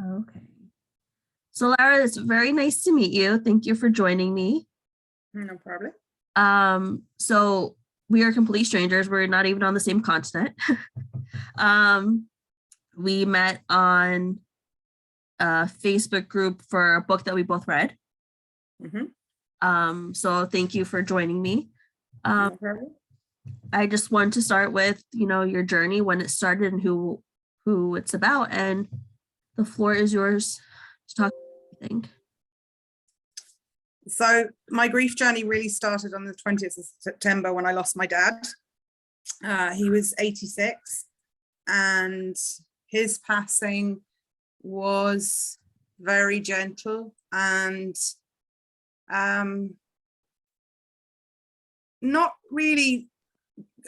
Okay. So Lara, it's very nice to meet you. Thank you for joining me. No problem. So we are complete strangers. We're not even on the same continent. We met on a Facebook group for a book that we both read. So thank you for joining me. No problem. I just wanted to start with, your journey, when it started and who it's about, and the floor is yours to talk about everything. So my grief journey really started on the 20th of September when I lost my dad. He was 86, and his passing was very gentle and not really,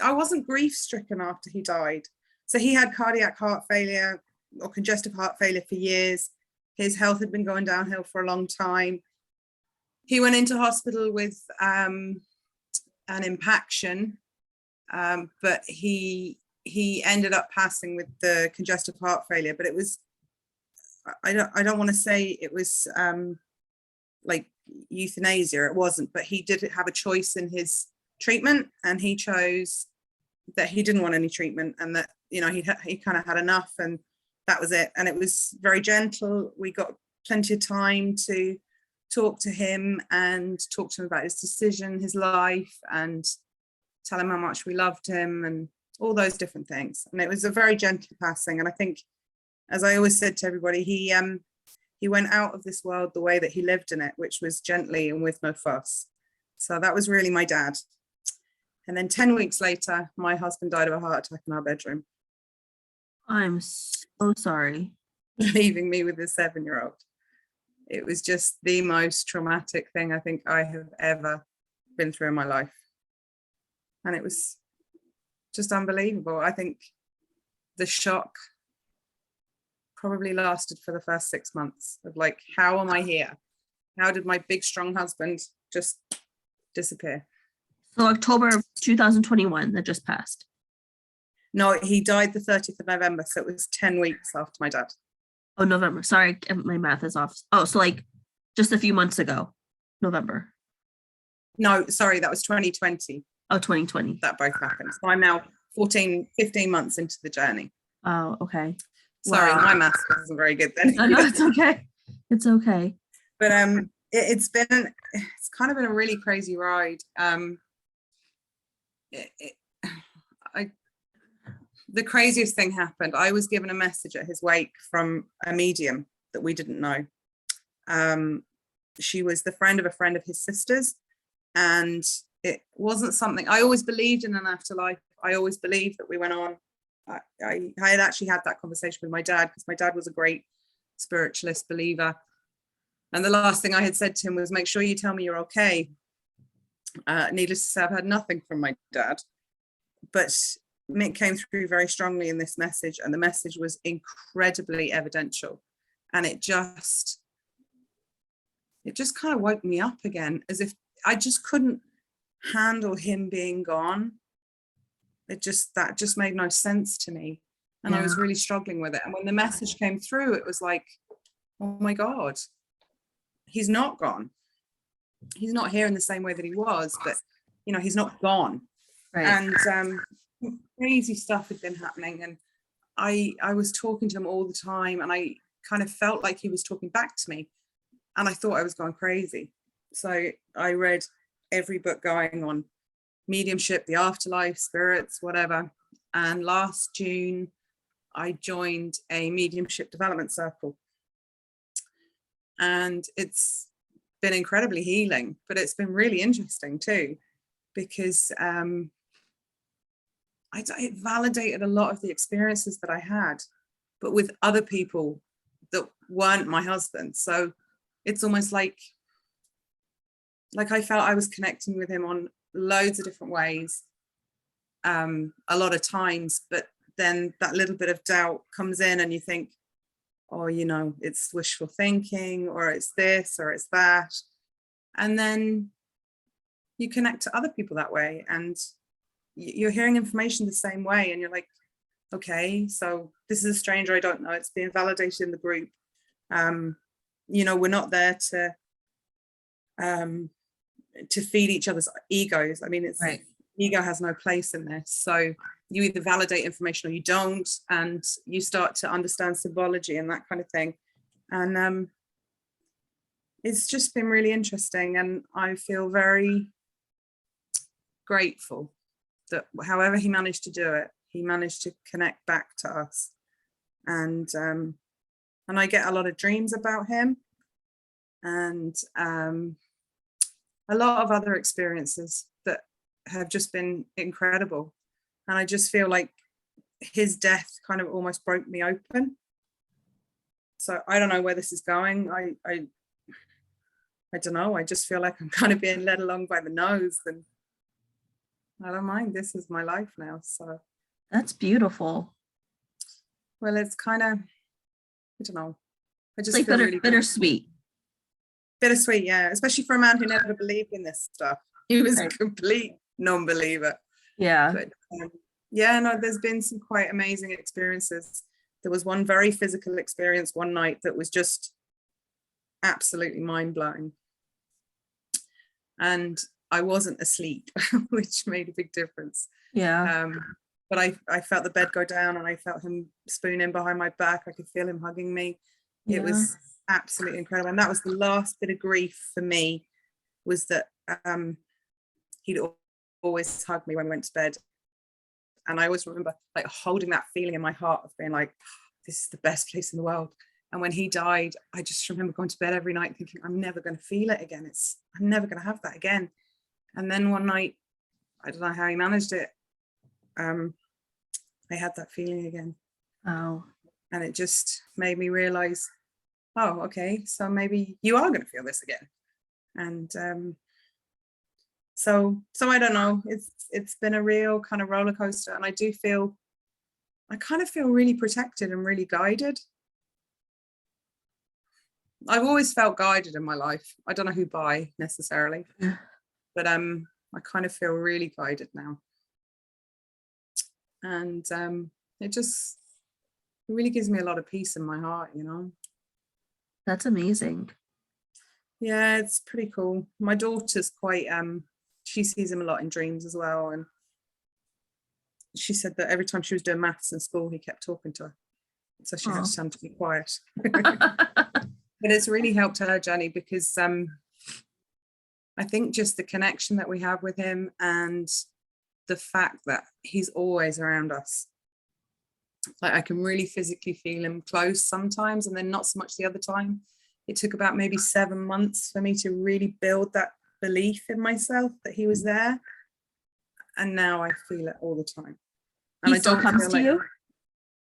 I wasn't grief stricken after he died. So he had cardiac heart failure or congestive heart failure for years. His health had been going downhill for a long time. He went into hospital with an impaction, but he ended up passing with the congestive heart failure. But it was, I don't want to say it was like euthanasia. It wasn't, but he did have a choice in his treatment, and he chose that he didn't want any treatment, and that he kind of had enough, and that was it. And it was very gentle. We got plenty of time to talk to him and talk to him about his decision, his life, and tell him how much we loved him and all those different things. And it was a very gentle passing. And I think, as I always said to everybody, he went out of this world the way that he lived in it, which was gently and with no fuss. So that was really my dad. And then 10 weeks later, my husband died of a heart attack in our bedroom. I'm so sorry. Leaving me with a 7-year-old. It was just the most traumatic thing I think I have ever been through in my life. And it was just unbelievable. I think the shock probably lasted for the first 6 months of like, how am I here? How did my big, strong husband just disappear? So October of 2021 that just passed. No, he died the 30th of November. So it was 10 weeks after my dad. Oh, November. Sorry, my math is off. Oh, so like just a few months ago, November. No, sorry, that was 2020. Oh, 2020. That both happened. So I'm now 15 months into the journey. Oh, okay. Sorry, wow. My math wasn't very good then. No, it's okay. It's okay. But it's kind of been a really crazy ride. The craziest thing happened. I was given a message at his wake from a medium that we didn't know. She was the friend of his sister's, and it wasn't something I always believed in an afterlife. I always believed that we went on. I had actually had that conversation with my dad, because my dad was a great spiritualist believer, and the last thing I had said to him was, make sure you tell me you're okay. Needless to say, I've had nothing from my dad, but Mick came through very strongly in this message, and the message was incredibly evidential, and it just kind of woke me up again, as if I just couldn't handle him being gone. That just made no sense to me, and I was really struggling with it. And when the message came through, it was like, oh my God, he's not gone. He's not here in the same way that he was, but he's not gone. Right. And crazy stuff had been happening, and I was talking to him all the time, and I kind of felt like he was talking back to me, and I thought I was going crazy. So I read every book going on mediumship, the afterlife, spirits, whatever. And last June, I joined a mediumship development circle, and it's been incredibly healing, but it's been really interesting too, because it validated a lot of the experiences that I had, but with other people that weren't my husband. So it's almost like I felt I was connecting with him on loads of different ways, a lot of times, but then that little bit of doubt comes in, and you think, oh, it's wishful thinking, or it's this, or it's that. And then you connect to other people that way, and you're hearing information the same way, and you're like, okay, so this is a stranger I don't know, it's being validated in the group, We're not there to feed each other's egos. I mean, Right. ego has no place in this. So you either validate information or you don't, and you start to understand symbology and that kind of thing. And it's just been really interesting, and I feel very grateful that however he managed to do it, he managed to connect back to us. And I get a lot of dreams about him, and a lot of other experiences that have just been incredible. And I just feel like his death kind of almost broke me open. So I don't know where this is going. I don't know. I just feel like I'm kind of being led along by the nose, and I don't mind. This is my life now. So That's beautiful. well, it's kind of, I don't know. I It's just like feel really bittersweet. bittersweet, yeah. Especially for a man who never believed in this stuff. He was Right. a complete non-believer. Yeah. But yeah, no, there's been some quite amazing experiences. There was one very physical experience one night that was just absolutely mind-blowing. And I wasn't asleep, which made a big difference. Yeah. But I felt the bed go down, and I felt him spoon in behind my back. I could feel him hugging me. It was absolutely incredible. And that was the last bit of grief for me, was that he'd always hug me when we went to bed. And I always remember like holding that feeling in my heart of being like, this is the best place in the world. And when he died, I just remember going to bed every night thinking, I'm never going to feel it again. I'm never going to have that again. And then one night, I don't know how he managed it. I had that feeling again. Oh. And it just made me realize, oh, okay, so maybe you are going to feel this again. And so I don't know. It's been a real kind of roller coaster, and I kind of feel really protected and really guided. I've always felt guided in my life. I don't know who by necessarily, but I kind of feel really guided now. And it really gives me a lot of peace in my heart, That's amazing. Yeah, it's pretty cool. My daughter's quite she sees him a lot in dreams as well, and she said that every time she was doing maths in school, he kept talking to her, so she had to tell him to be quiet. But it's really helped her journey, because I think just the connection that we have with him, and the fact that he's always around us. Like I can really physically feel him close sometimes, and then not so much the other time. It took about maybe 7 months for me to really build that belief in myself that he was there. And now I feel it all the time. And He still comes to you?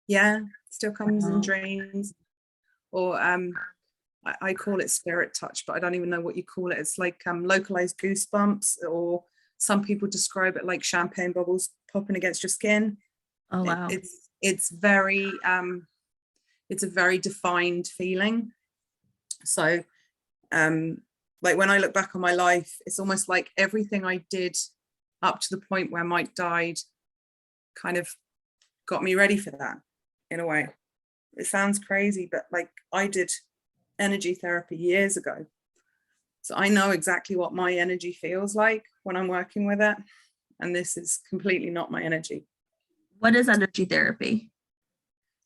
Yeah, still comes in dreams. Or I call it spirit touch, but I don't even know what you call it. It's like localized goosebumps, or some people describe it like champagne bubbles popping against your skin. Oh wow. It's very it's a very defined feeling. So like when I look back on my life, it's almost like everything I did up to the point where Mike died kind of got me ready for that, in a way. It sounds crazy, but like I did energy therapy years ago, so I know exactly what my energy feels like when I'm working with it, and this is completely not my energy. What is energy therapy?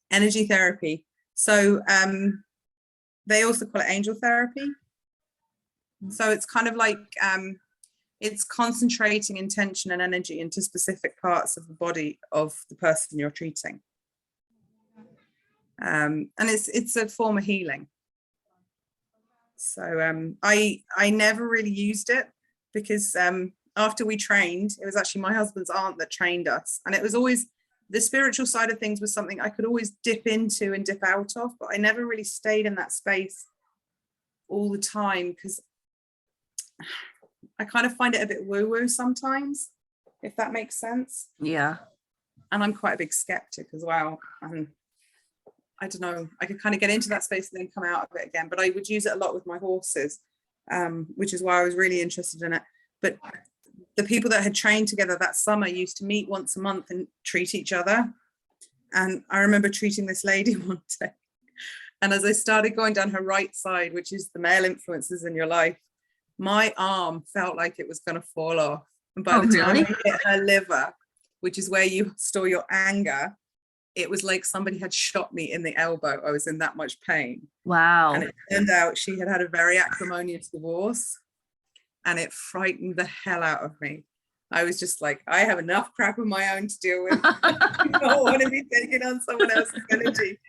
Energy therapy, so they also call it angel therapy. So it's kind of like it's concentrating intention and energy into specific parts of the body of the person you're treating, and it's a form of healing. So I never really used it, because after we trained, it was actually my husband's aunt that trained us, and it was always the spiritual side of things was something I could always dip into and dip out of, but I never really stayed in that space all the time, because I kind of find it a bit woo-woo sometimes, if that makes sense. Yeah. And I'm quite a big skeptic as well, and I don't know, I could kind of get into that space and then come out of it again, but I would use it a lot with my horses, which is why I was really interested in it. But the people that had trained together that summer used to meet once a month and treat each other. And I remember treating this lady one day, And as I started going down her right side, which is the male influences in your life, my arm felt like it was going to fall off. And by Oh, the time really? I hit her liver, which is where you store your anger, it was like somebody had shot me in the elbow. I was in that much pain. Wow. And it turned out she had had a very acrimonious divorce, and it frightened the hell out of me. I was just like, I have enough crap of my own to deal with. I don't want to be taking on someone else's energy.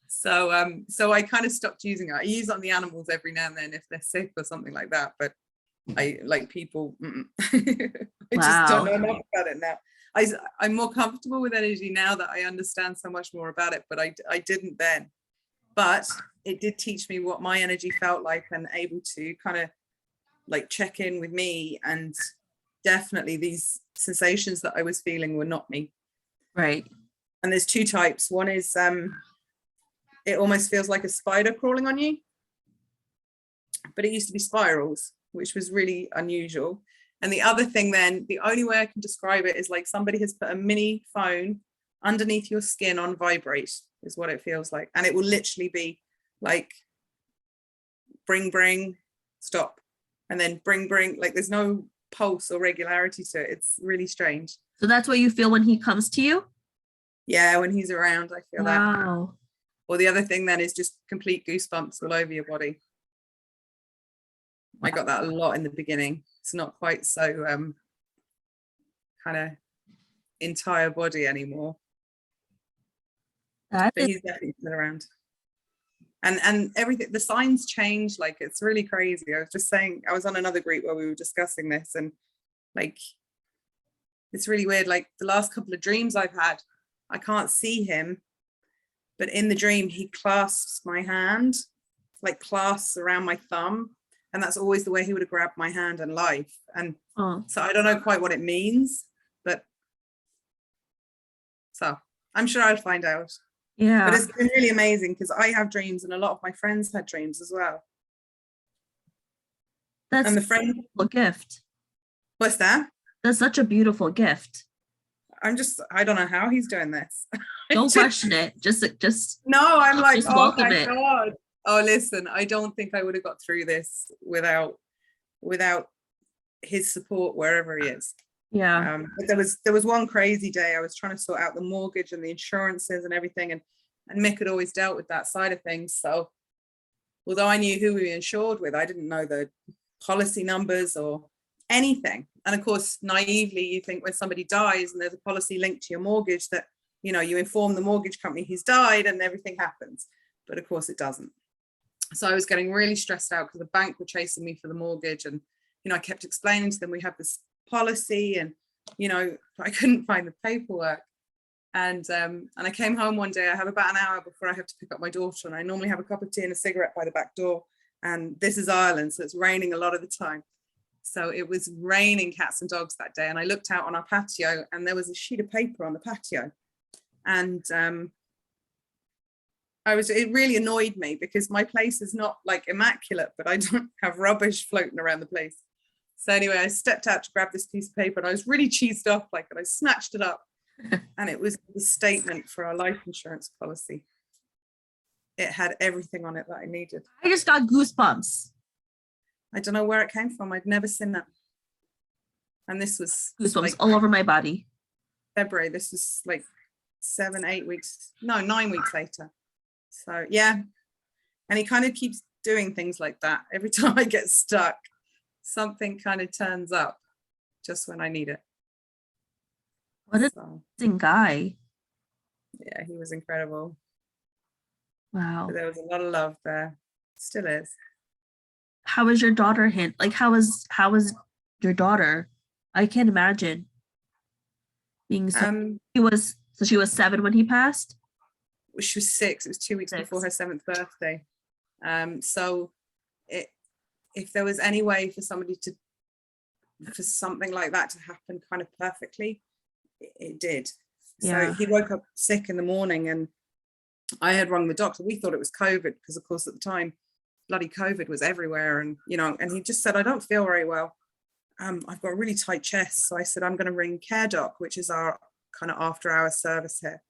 So I kind of stopped using it. I use it on the animals every now and then if they're sick or something like that. But I like people. I just don't know enough about it now. I'm more comfortable with energy now that I understand so much more about it, but I didn't then. But it did teach me what my energy felt like and able to kind of like check in with me. And definitely these sensations that I was feeling were not me. Right. And there's two types. One is it almost feels like a spider crawling on you, but it used to be spirals, which was really unusual. And the other thing then, the only way I can describe it is like somebody has put a mini phone underneath your skin on vibrate is what it feels like. And it will literally be like, bring, stop. And then bring, like there's no pulse or regularity to it. It's really strange. So that's what you feel when he comes to you? Yeah, when he's around, I feel that. Wow. Or the other thing then is just complete goosebumps all over your body. I got that a lot in the beginning. It's not quite so kind of entire body anymore. That But is, he's definitely still around. And everything, the signs change, like it's really crazy. I was just saying, I was on another group where we were discussing this, and like it's really weird. Like the last couple of dreams I've had, I can't see him, but in the dream he clasps my hand, like clasps around my thumb. And that's always the way he would have grabbed my hand in life. And so I don't know quite what it means, but so I'm sure I'll find out. yeah. But it's been really amazing because I have dreams and a lot of my friends had dreams as well. That's and the a friend, beautiful gift. what's that? That's such a beautiful gift. I don't know how he's doing this. Don't question it. Just No, I'm like, just oh welcome my it. God. Oh, listen, I don't think I would have got through this without his support wherever he is. Yeah. But there was one crazy day I was trying to sort out the mortgage and the insurances and everything, and Mick had always dealt with that side of things. So although I knew who we were insured with, I didn't know the policy numbers or anything. And of course, naively, you think when somebody dies and there's a policy linked to your mortgage that, you know, you inform the mortgage company he's died and everything happens. But of course it doesn't. So I was getting really stressed out because the bank were chasing me for the mortgage. And, you know, I kept explaining to them, we have this policy, and, you know, I couldn't find the paperwork. And I came home one day, I have about an hour before I have to pick up my daughter. And I normally have a cup of tea and a cigarette by the back door. And this is Ireland, so it's raining a lot of the time. So it was raining cats and dogs that day. And I looked out on our patio and there was a sheet of paper on the patio. And it really annoyed me because my place is not like immaculate, but I don't have rubbish floating around the place. So anyway, I stepped out to grab this piece of paper and I was really cheesed off, like, and I snatched it up. And it was the statement for our life insurance policy. It had everything on it that I needed. I just got goosebumps. I don't know where it came from. I'd never seen that. And this was Goosebumps like all over my body. February. This was like 9 weeks later. So yeah. And he kind of keeps doing things like that. Every time I get stuck, something kind of turns up just when I need it. What an amazing guy. Yeah, he was incredible. Wow. But there was a lot of love there. Still is. How was your daughter like how was your daughter? I can't imagine being so she was 7 when he passed. She was 6. It was 2 weeks before her 7th birthday. So if there was any way for something like that to happen kind of perfectly, it did. Yeah. So he woke up sick in the morning and I had rung the doctor. We thought it was COVID because of course at the time bloody COVID was everywhere, and you know, and he just said, I don't feel very well. I've got a really tight chest. So I said, I'm going to ring Care Doc, which is our kind of after hours service here.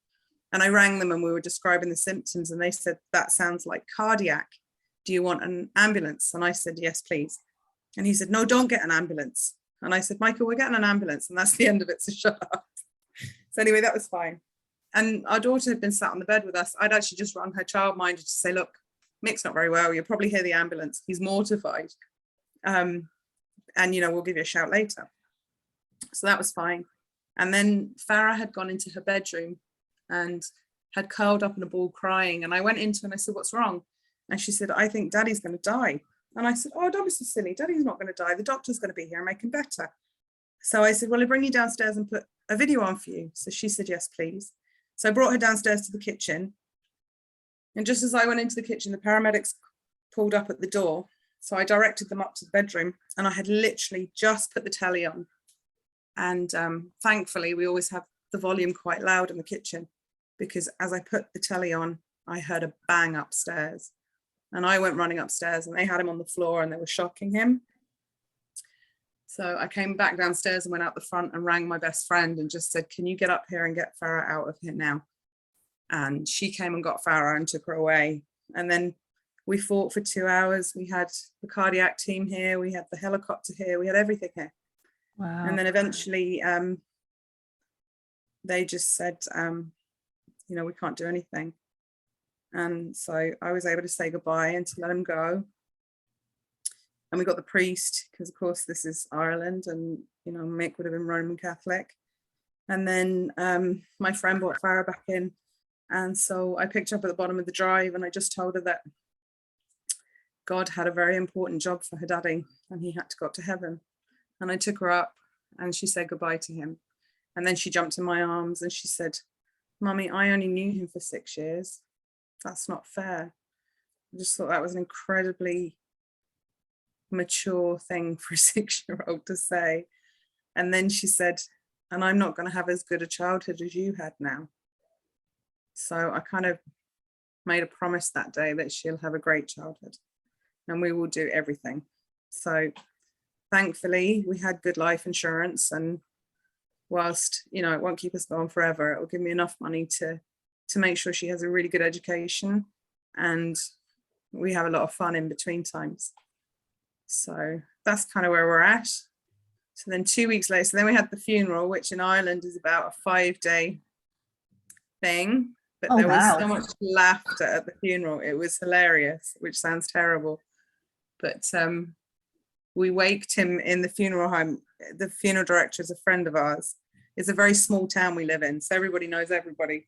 And I rang them and we were describing the symptoms and they said, that sounds like cardiac. Do you want an ambulance? And I said, yes, please. And he said, no, don't get an ambulance. And I said, Michael, we're getting an ambulance. And that's the end of it, so shut up. So anyway, that was fine. And our daughter had been sat on the bed with us. I'd actually just run her childminder to say, look, Mick's not very well. You'll probably hear the ambulance. He's mortified. And, we'll give you a shout later. So that was fine. And then Farah had gone into her bedroom and had curled up in a ball crying. And I went into her and I said, what's wrong? And she said, I think Daddy's going to die. And I said, oh, don't be so silly. Daddy's not going to die. The doctor's going to be here and make him better. So I said, well, I'll bring you downstairs and put a video on for you. So she said, yes, please. So I brought her downstairs to the kitchen. And just as I went into the kitchen, the paramedics pulled up at the door. So I directed them up to the bedroom and I had literally just put the telly on. And thankfully, we always have the volume quite loud in the kitchen, because as I put the telly on, I heard a bang upstairs. And I went running upstairs and they had him on the floor and they were shocking him. So I came back downstairs and went out the front and rang my best friend and just said, can you get up here and get Farah out of here now? And she came and got Farah and took her away. And then we fought for 2 hours. We had the cardiac team here. We had the helicopter here. We had everything here. Wow. And then eventually they just said, we can't do anything. And so I was able to say goodbye and to let him go. And we got the priest, because of course this is Ireland and, Mick would have been Roman Catholic. And then my friend brought Farah back in. And so I picked her up at the bottom of the drive and I just told her that God had a very important job for her daddy and he had to go up to heaven. And I took her up and she said goodbye to him. And then she jumped in my arms and she said, Mummy, I only knew him for 6 years. That's not fair. I just thought that was an incredibly mature thing for a 6-year-old to say. And then she said, and I'm not going to have as good a childhood as you had now. So I kind of made a promise that day that she'll have a great childhood and we will do everything. So thankfully we had good life insurance, and whilst, it won't keep us going forever, it will give me enough money to make sure she has a really good education and we have a lot of fun in between times. So that's kind of where we're at. So then 2 weeks later, so then we had the funeral, which in Ireland is about a 5-day thing, but there was so much laughter at the funeral. It was hilarious, which sounds terrible. But we waked him in the funeral home. The funeral director is a friend of ours. It's a very small town we live in, so everybody knows everybody.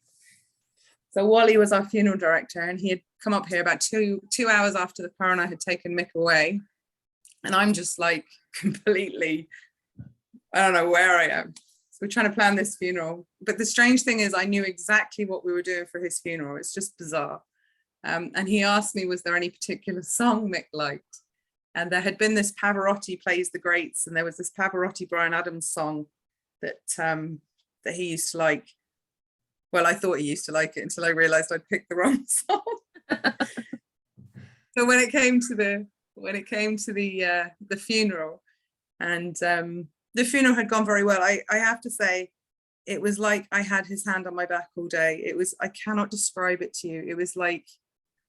So Wally was our funeral director and he had come up here about two hours after the coroner had taken Mick away. And I'm just like completely, I don't know where I am. So we're trying to plan this funeral. But the strange thing is I knew exactly what we were doing for his funeral. It's just bizarre. And he asked me, was there any particular song Mick liked? And there had been this Pavarotti Plays the Greats, and there was this Pavarotti Bryan Adams song that he used to like. Well, I thought he used to like it until I realized I'd picked the wrong song. So when it came to the funeral, and the funeral had gone very well, I have to say, it was like I had his hand on my back all day. It was, I cannot describe it to you. It was like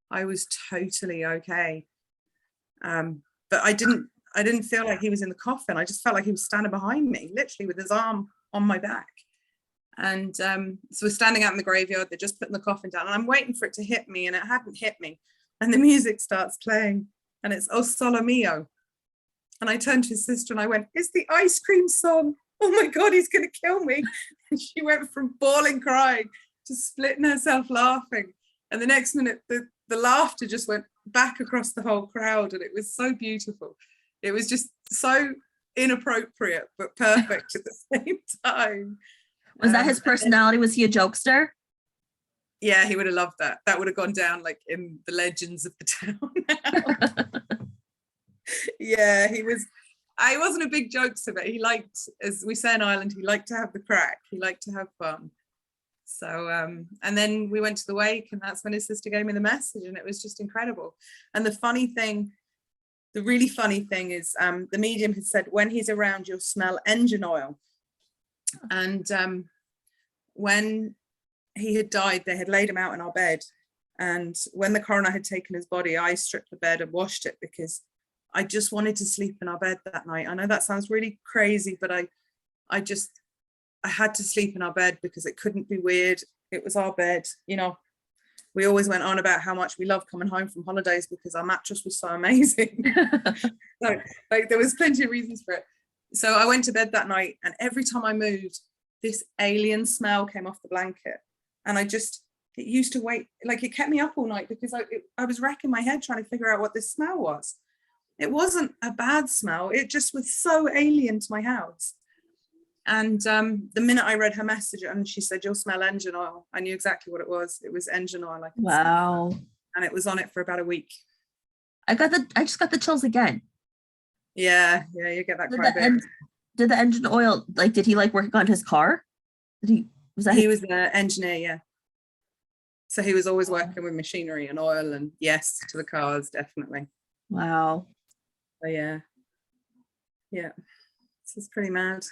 I was totally okay. But I didn't feel like he was in the coffin. I just felt like he was standing behind me, literally with his arm on my back. And so we're standing out in the graveyard. They're just putting the coffin down and I'm waiting for it to hit me, and it hadn't hit me. And the music starts playing and it's O Solo Mio. And I turned to his sister and I went, it's the ice cream song. Oh my God, he's going to kill me. And she went from bawling, crying to splitting herself laughing. And the next minute, the laughter just went back across the whole crowd. And it was so beautiful. It was just so inappropriate, but perfect at the same time. Was that his personality? Was he a jokester? Yeah, he would have loved that. That would have gone down like in the legends of the town. Yeah, he was. I wasn't a big jokester, but he liked, as we say in Ireland, he liked to have the crack. He liked to have fun. So, and then we went to the wake, and that's when his sister gave me the message, and it was just incredible. And the really funny thing is the medium had said, when he's around, you'll smell engine oil. And when he had died. They had laid him out in our bed. And when the coroner had taken his body, I stripped the bed and washed it because I just wanted to sleep in our bed that night. I know that sounds really crazy, but I had to sleep in our bed because it couldn't be weird. It was our bed. You know, we always went on about how much we loved coming home from holidays because our mattress was so amazing. So, like, there was plenty of reasons for it. So I went to bed that night, and every time I moved, this alien smell came off the blanket. And it used to wait, like, it kept me up all night because I was racking my head trying to figure out what this smell was. It wasn't a bad smell. It just was so alien to my house. And the minute I read her message and she said, "You'll smell engine oil," I knew exactly what it was. It was engine oil. Wow. And it was on it for about a week. I just got the chills again. Yeah, you get that quite a bit. Did the engine oil, like, did he like working on his car? He was the engineer, yeah. So he was always working with machinery and oil, and yes, to the cars, definitely. Wow. So yeah. This is pretty mad.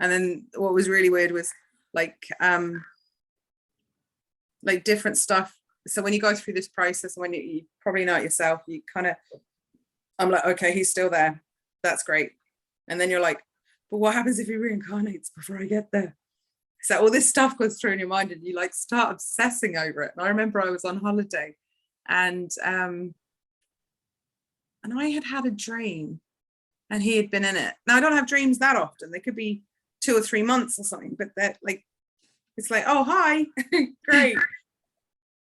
And then what was really weird was like different stuff. So when you go through this process, when you probably know it yourself, you kind of, I'm like, okay, he's still there. That's great. And then you're like, but what happens if he reincarnates before I get there? So all this stuff goes through in your mind and you like start obsessing over it. And I remember I was on holiday and I had a dream and he had been in it. Now I don't have dreams that often. They could be 2 or 3 months or something, but they're like, it's like, oh, hi, great,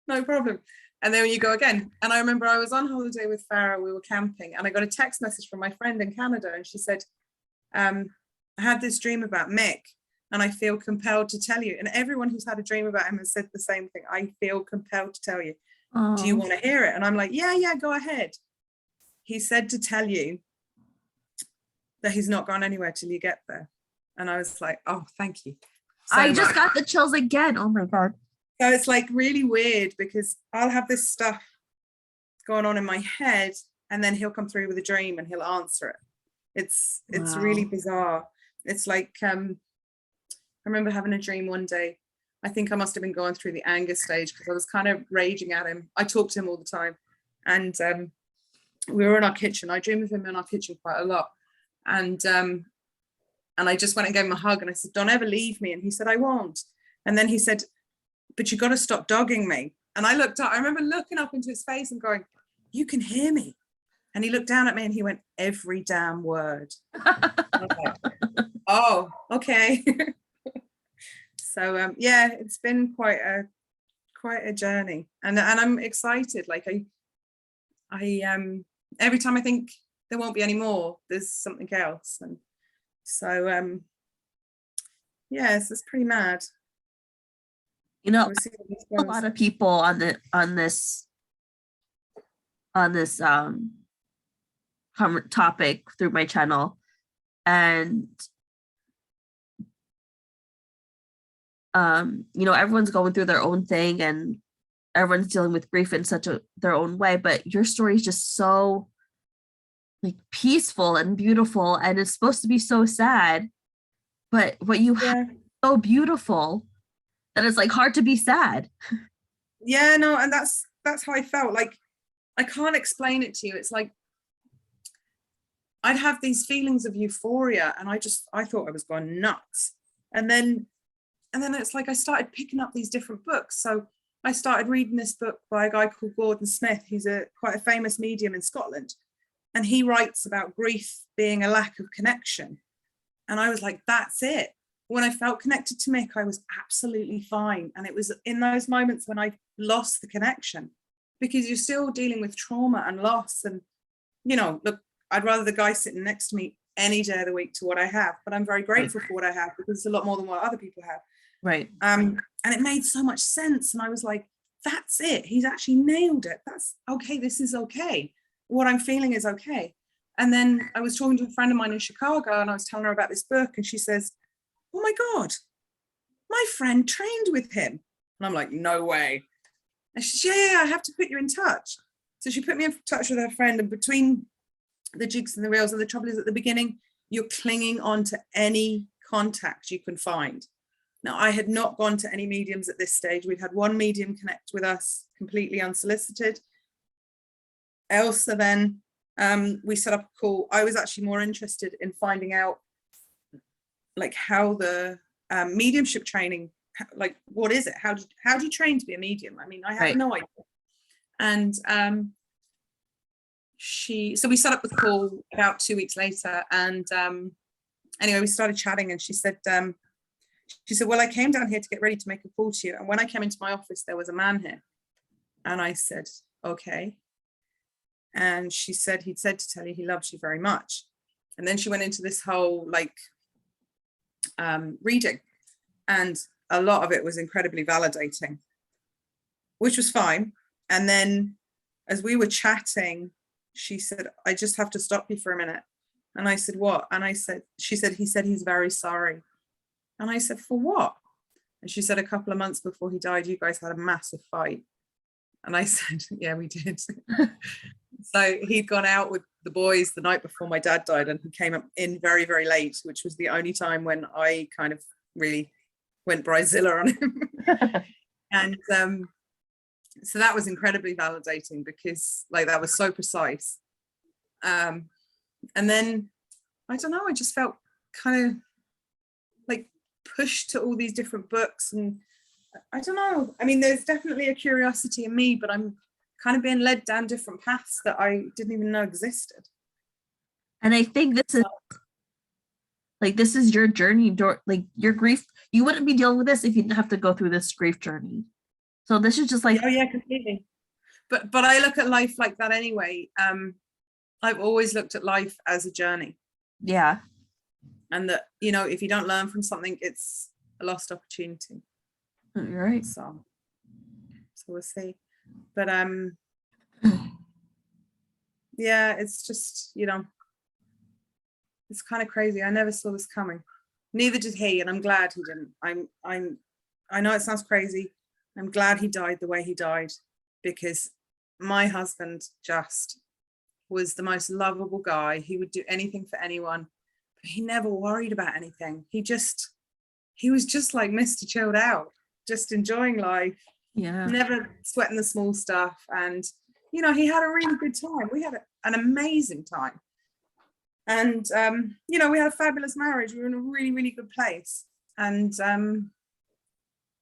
no problem. And then when you go again, and I remember I was on holiday with Farah, we were camping, and I got a text message from my friend in Canada, and she said, I had this dream about Mick, and I feel compelled to tell you. And everyone who's had a dream about him has said the same thing. I feel compelled to tell you. Oh. Do you want to hear it? And I'm like, yeah, go ahead. He said to tell you that he's not gone anywhere till you get there. And I was like, oh, thank you. So I just got the chills again. Oh my God. So it's like really weird because I'll have this stuff going on in my head and then he'll come through with a dream and he'll answer it. It's really bizarre. It's like, I remember having a dream one day. I think I must have been going through the anger stage because I was kind of raging at him. I talk to him all the time. And we were in our kitchen. I dream of him in our kitchen quite a lot. And I just went and gave him a hug and I said, don't ever leave me. And he said, I won't. And then he said, but you got to stop dogging me. And I looked up, I remember looking up into his face and going, you can hear me. And he looked down at me and he went, every damn word. I was like, oh, okay. So yeah, it's been quite a journey. And I'm excited. Like I every time I think there won't be any more, there's something else. And so yes, it's pretty mad. You know, a lot of people on this topic through my channel, and you know, everyone's going through their own thing and everyone's dealing with grief in their own way, but your story is just so like peaceful and beautiful, and it's supposed to be so sad, but what you have is so beautiful that it's like hard to be sad. Yeah, no, and that's how I felt. Like I can't explain it to you. It's like I'd have these feelings of euphoria and I thought I was going nuts. And then it's like I started picking up these different books. So I started reading this book by a guy called Gordon Smith. He's quite a famous medium in Scotland. And he writes about grief being a lack of connection. And I was like, that's it. When I felt connected to Mick, I was absolutely fine. And it was in those moments when I lost the connection, because you're still dealing with trauma and loss. And, you know, look, I'd rather the guy sitting next to me any day of the week to what I have, but I'm very grateful for what I have because it's a lot more than what other people have. Right. And it made so much sense. And I was like, that's it. He's actually nailed it. That's okay. This is okay. What I'm feeling is okay. And then I was talking to a friend of mine in Chicago and I was telling her about this book and she says, oh my God, my friend trained with him. And I'm like, no way. And she said, yeah, I have to put you in touch. So she put me in touch with her friend, and between the jigs and the reels, and the trouble is at the beginning, you're clinging on to any contact you can find. Now, I had not gone to any mediums at this stage. We'd had one medium connect with us completely unsolicited. Elsa then, we set up a call. I was actually more interested in finding out like how the mediumship training, like what is it? How do you train to be a medium? I mean, I have no idea. And so we set up the call about 2 weeks later, and anyway, we started chatting, and she said, well, I came down here to get ready to make a call to you, and when I came into my office, there was a man here. And I said, okay. And she said he'd said to tell you he loves you very much. And then she went into this whole like reading, and a lot of it was incredibly validating, which was fine. And then as we were chatting, she said, I just have to stop you for a minute. And I said, what? And she said, he said he's very sorry. And I said, for what? And she said, a couple of months before he died, you guys had a massive fight. And I said, yeah, we did. So he'd gone out with the boys the night before my dad died, and he came up in very, very late, which was the only time when I kind of really went bridezilla on him. And so that was incredibly validating, because like that was so precise. And then I don't know, I just felt kind of like pushed to all these different books, and I don't know, I mean, there's definitely a curiosity in me, but I'm kind of being led down different paths that I didn't even know existed. And I think this is your journey, like your grief. You wouldn't be dealing with this if you didn't have to go through this grief journey. So this is just like, oh yeah, completely. But I look at life like that anyway. I've always looked at life as a journey. Yeah. And that, you know, if you don't learn from something, it's a lost opportunity. You're right. So we'll see. But yeah, it's just, you know, it's kind of crazy. I never saw this coming. Neither did he, and I'm glad he didn't. I know it sounds crazy. I'm glad he died the way he died, because my husband just was the most lovable guy. He would do anything for anyone, but he never worried about anything. He was just like Mr. Chilled Out, just enjoying life. Yeah. Never sweating the small stuff. And, you know, he had a really good time. We had an amazing time. And, you know, we had a fabulous marriage. We were in a really, really good place. And,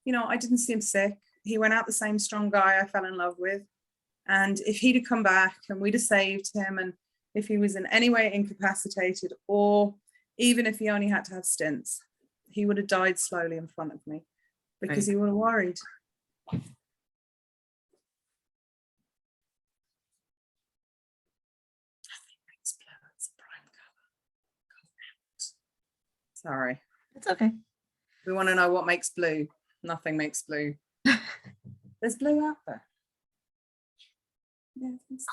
you know, I didn't see him sick. He went out the same strong guy I fell in love with. And if he'd have come back and we'd have saved him, and if he was in any way incapacitated, or even if he only had to have stints, he would have died slowly in front of me, because he would have worried. Sorry. It's okay. We want to know what makes blue. Nothing makes blue. There's blue out there. Yeah, I think so.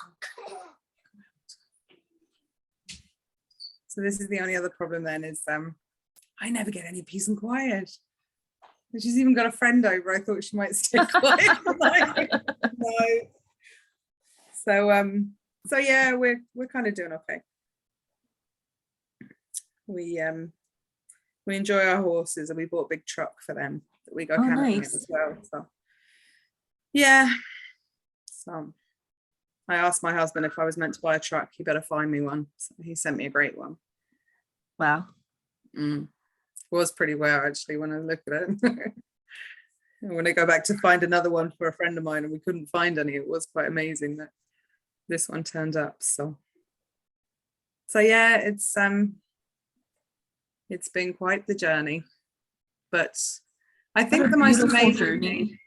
So this is the only other problem then, is I never get any peace and quiet. She's even got a friend over. I thought she might stay quiet. No. So yeah, we're kind of doing okay. We enjoy our horses, and we bought a big truck for them that we go camping in as well. So yeah. So I asked my husband if I was meant to buy a truck, he better find me one. So he sent me a great one. Wow. Was pretty well, actually, when I look at it. When I go back to find another one for a friend of mine and we couldn't find any, it was quite amazing that this one turned up. So yeah, it's been quite the journey, but I think the most amazing thing,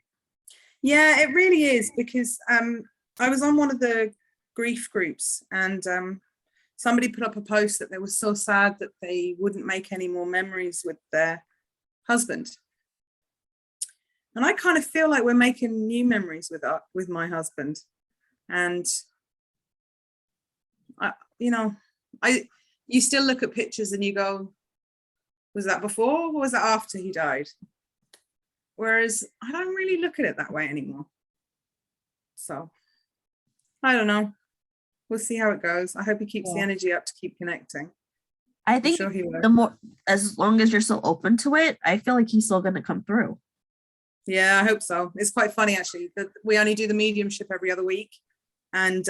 yeah, it really is, because I was on one of the grief groups, and somebody put up a post that they were so sad that they wouldn't make any more memories with their husband. And I kind of feel like we're making new memories with my husband. And you still look at pictures and you go, was that before or was that after he died? Whereas I don't really look at it that way anymore. So I don't know. We'll see how it goes. I hope he keeps the energy up to keep connecting. I I'm think sure he would. the more, as long as you're so open to it, I feel like he's still going to come through. Yeah, I hope so. It's quite funny actually that we only do the mediumship every other week, and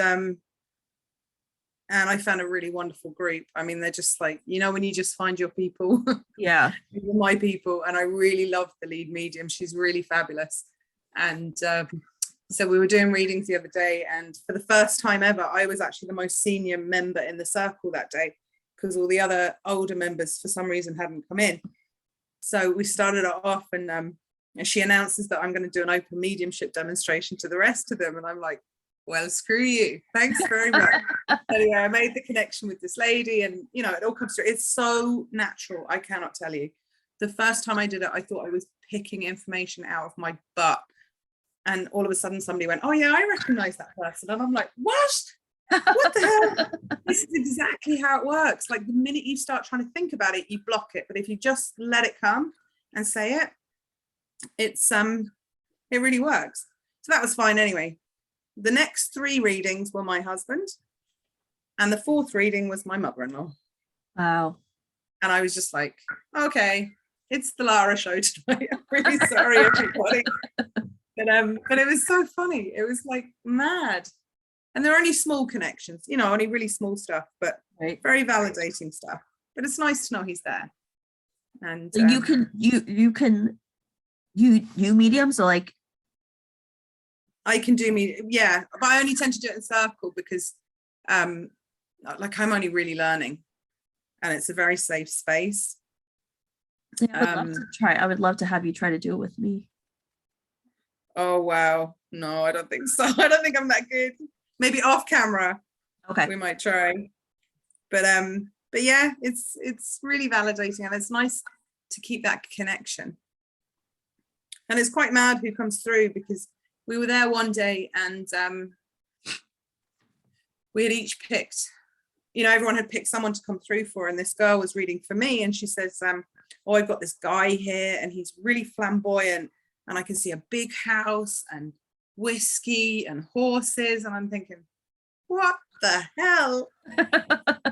I found a really wonderful group. I mean, they're just like, you know, when you just find your people, Yeah. these are my people, and I really love the lead medium. She's really fabulous, and so we were doing readings the other day, and for the first time ever, I was actually the most senior member in the circle that day because all the other older members, for some reason, hadn't come in. So we started it off, and she announces that I'm going to do an open mediumship demonstration to the rest of them, and I'm like, well, screw you. Thanks very much. Anyway, I made the connection with this lady, and you know, it all comes through. It's so natural. I cannot tell you. The first time I did it, I thought I was picking information out of my butt. And all of a sudden somebody went, oh yeah, I recognize that person. And I'm like, what? What the hell? This is exactly how it works. Like the minute you start trying to think about it, you block it. But if you just let it come and say it, it really works. So that was fine anyway. The next 3 readings were my husband, and the 4th reading was my mother-in-law. Wow. And I was just like, okay, it's the Lara show tonight. I'm really sorry, everybody. But it was so funny. It was like mad. And they're only small connections, you know, only really small stuff, but Right. very validating stuff. But it's nice to know he's there. And You mediums are like, I can do me, yeah, but I only tend to do it in circle because like I'm only really learning, and it's a very safe space. yeah, I would love to try. I would love to have you try to do it with me. Oh wow, no, I don't think so. I don't think I'm that good. Maybe off camera, Okay. we might try. But yeah, it's really validating, and it's nice to keep that connection. And it's quite mad who comes through, because we were there one day, and we had each picked, you know, everyone had picked someone to come through for, and this girl was reading for me, and she says, oh, I've got this guy here, and he's really flamboyant, and I can see a big house and whiskey and horses, and I'm thinking, what the hell?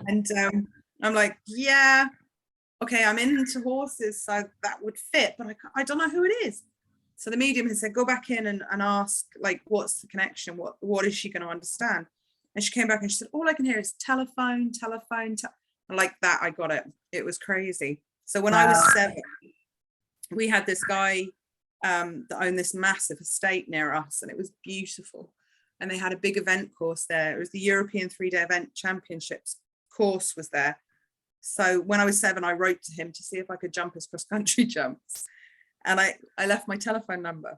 And I'm like, yeah, okay, I'm into horses, so that would fit, but I don't know who it is. So the medium has said, go back in and ask, like, what's the connection? What is she going to understand? And she came back and she said, all I can hear is telephone. And like that, I got it. It was crazy. So when I was 7, we had this guy that owned this massive estate near us, and it was beautiful. And they had a big event course there. It was the European 3-day event championships course was there. So when I was 7, I wrote to him to see if I could jump his cross-country jumps. And I left my telephone number,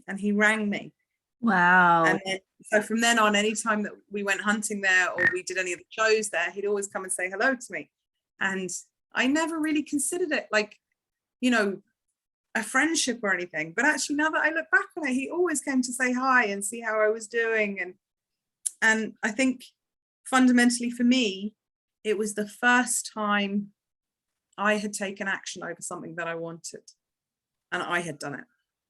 and he rang me. Wow. And so from then on, anytime that we went hunting there or we did any of the shows there, he'd always come and say hello to me. And I never really considered it like, you know, a friendship or anything. But actually, now that I look back on it, he always came to say hi and see how I was doing. And I think fundamentally for me, it was the first time I had taken action over something that I wanted, and I had done it.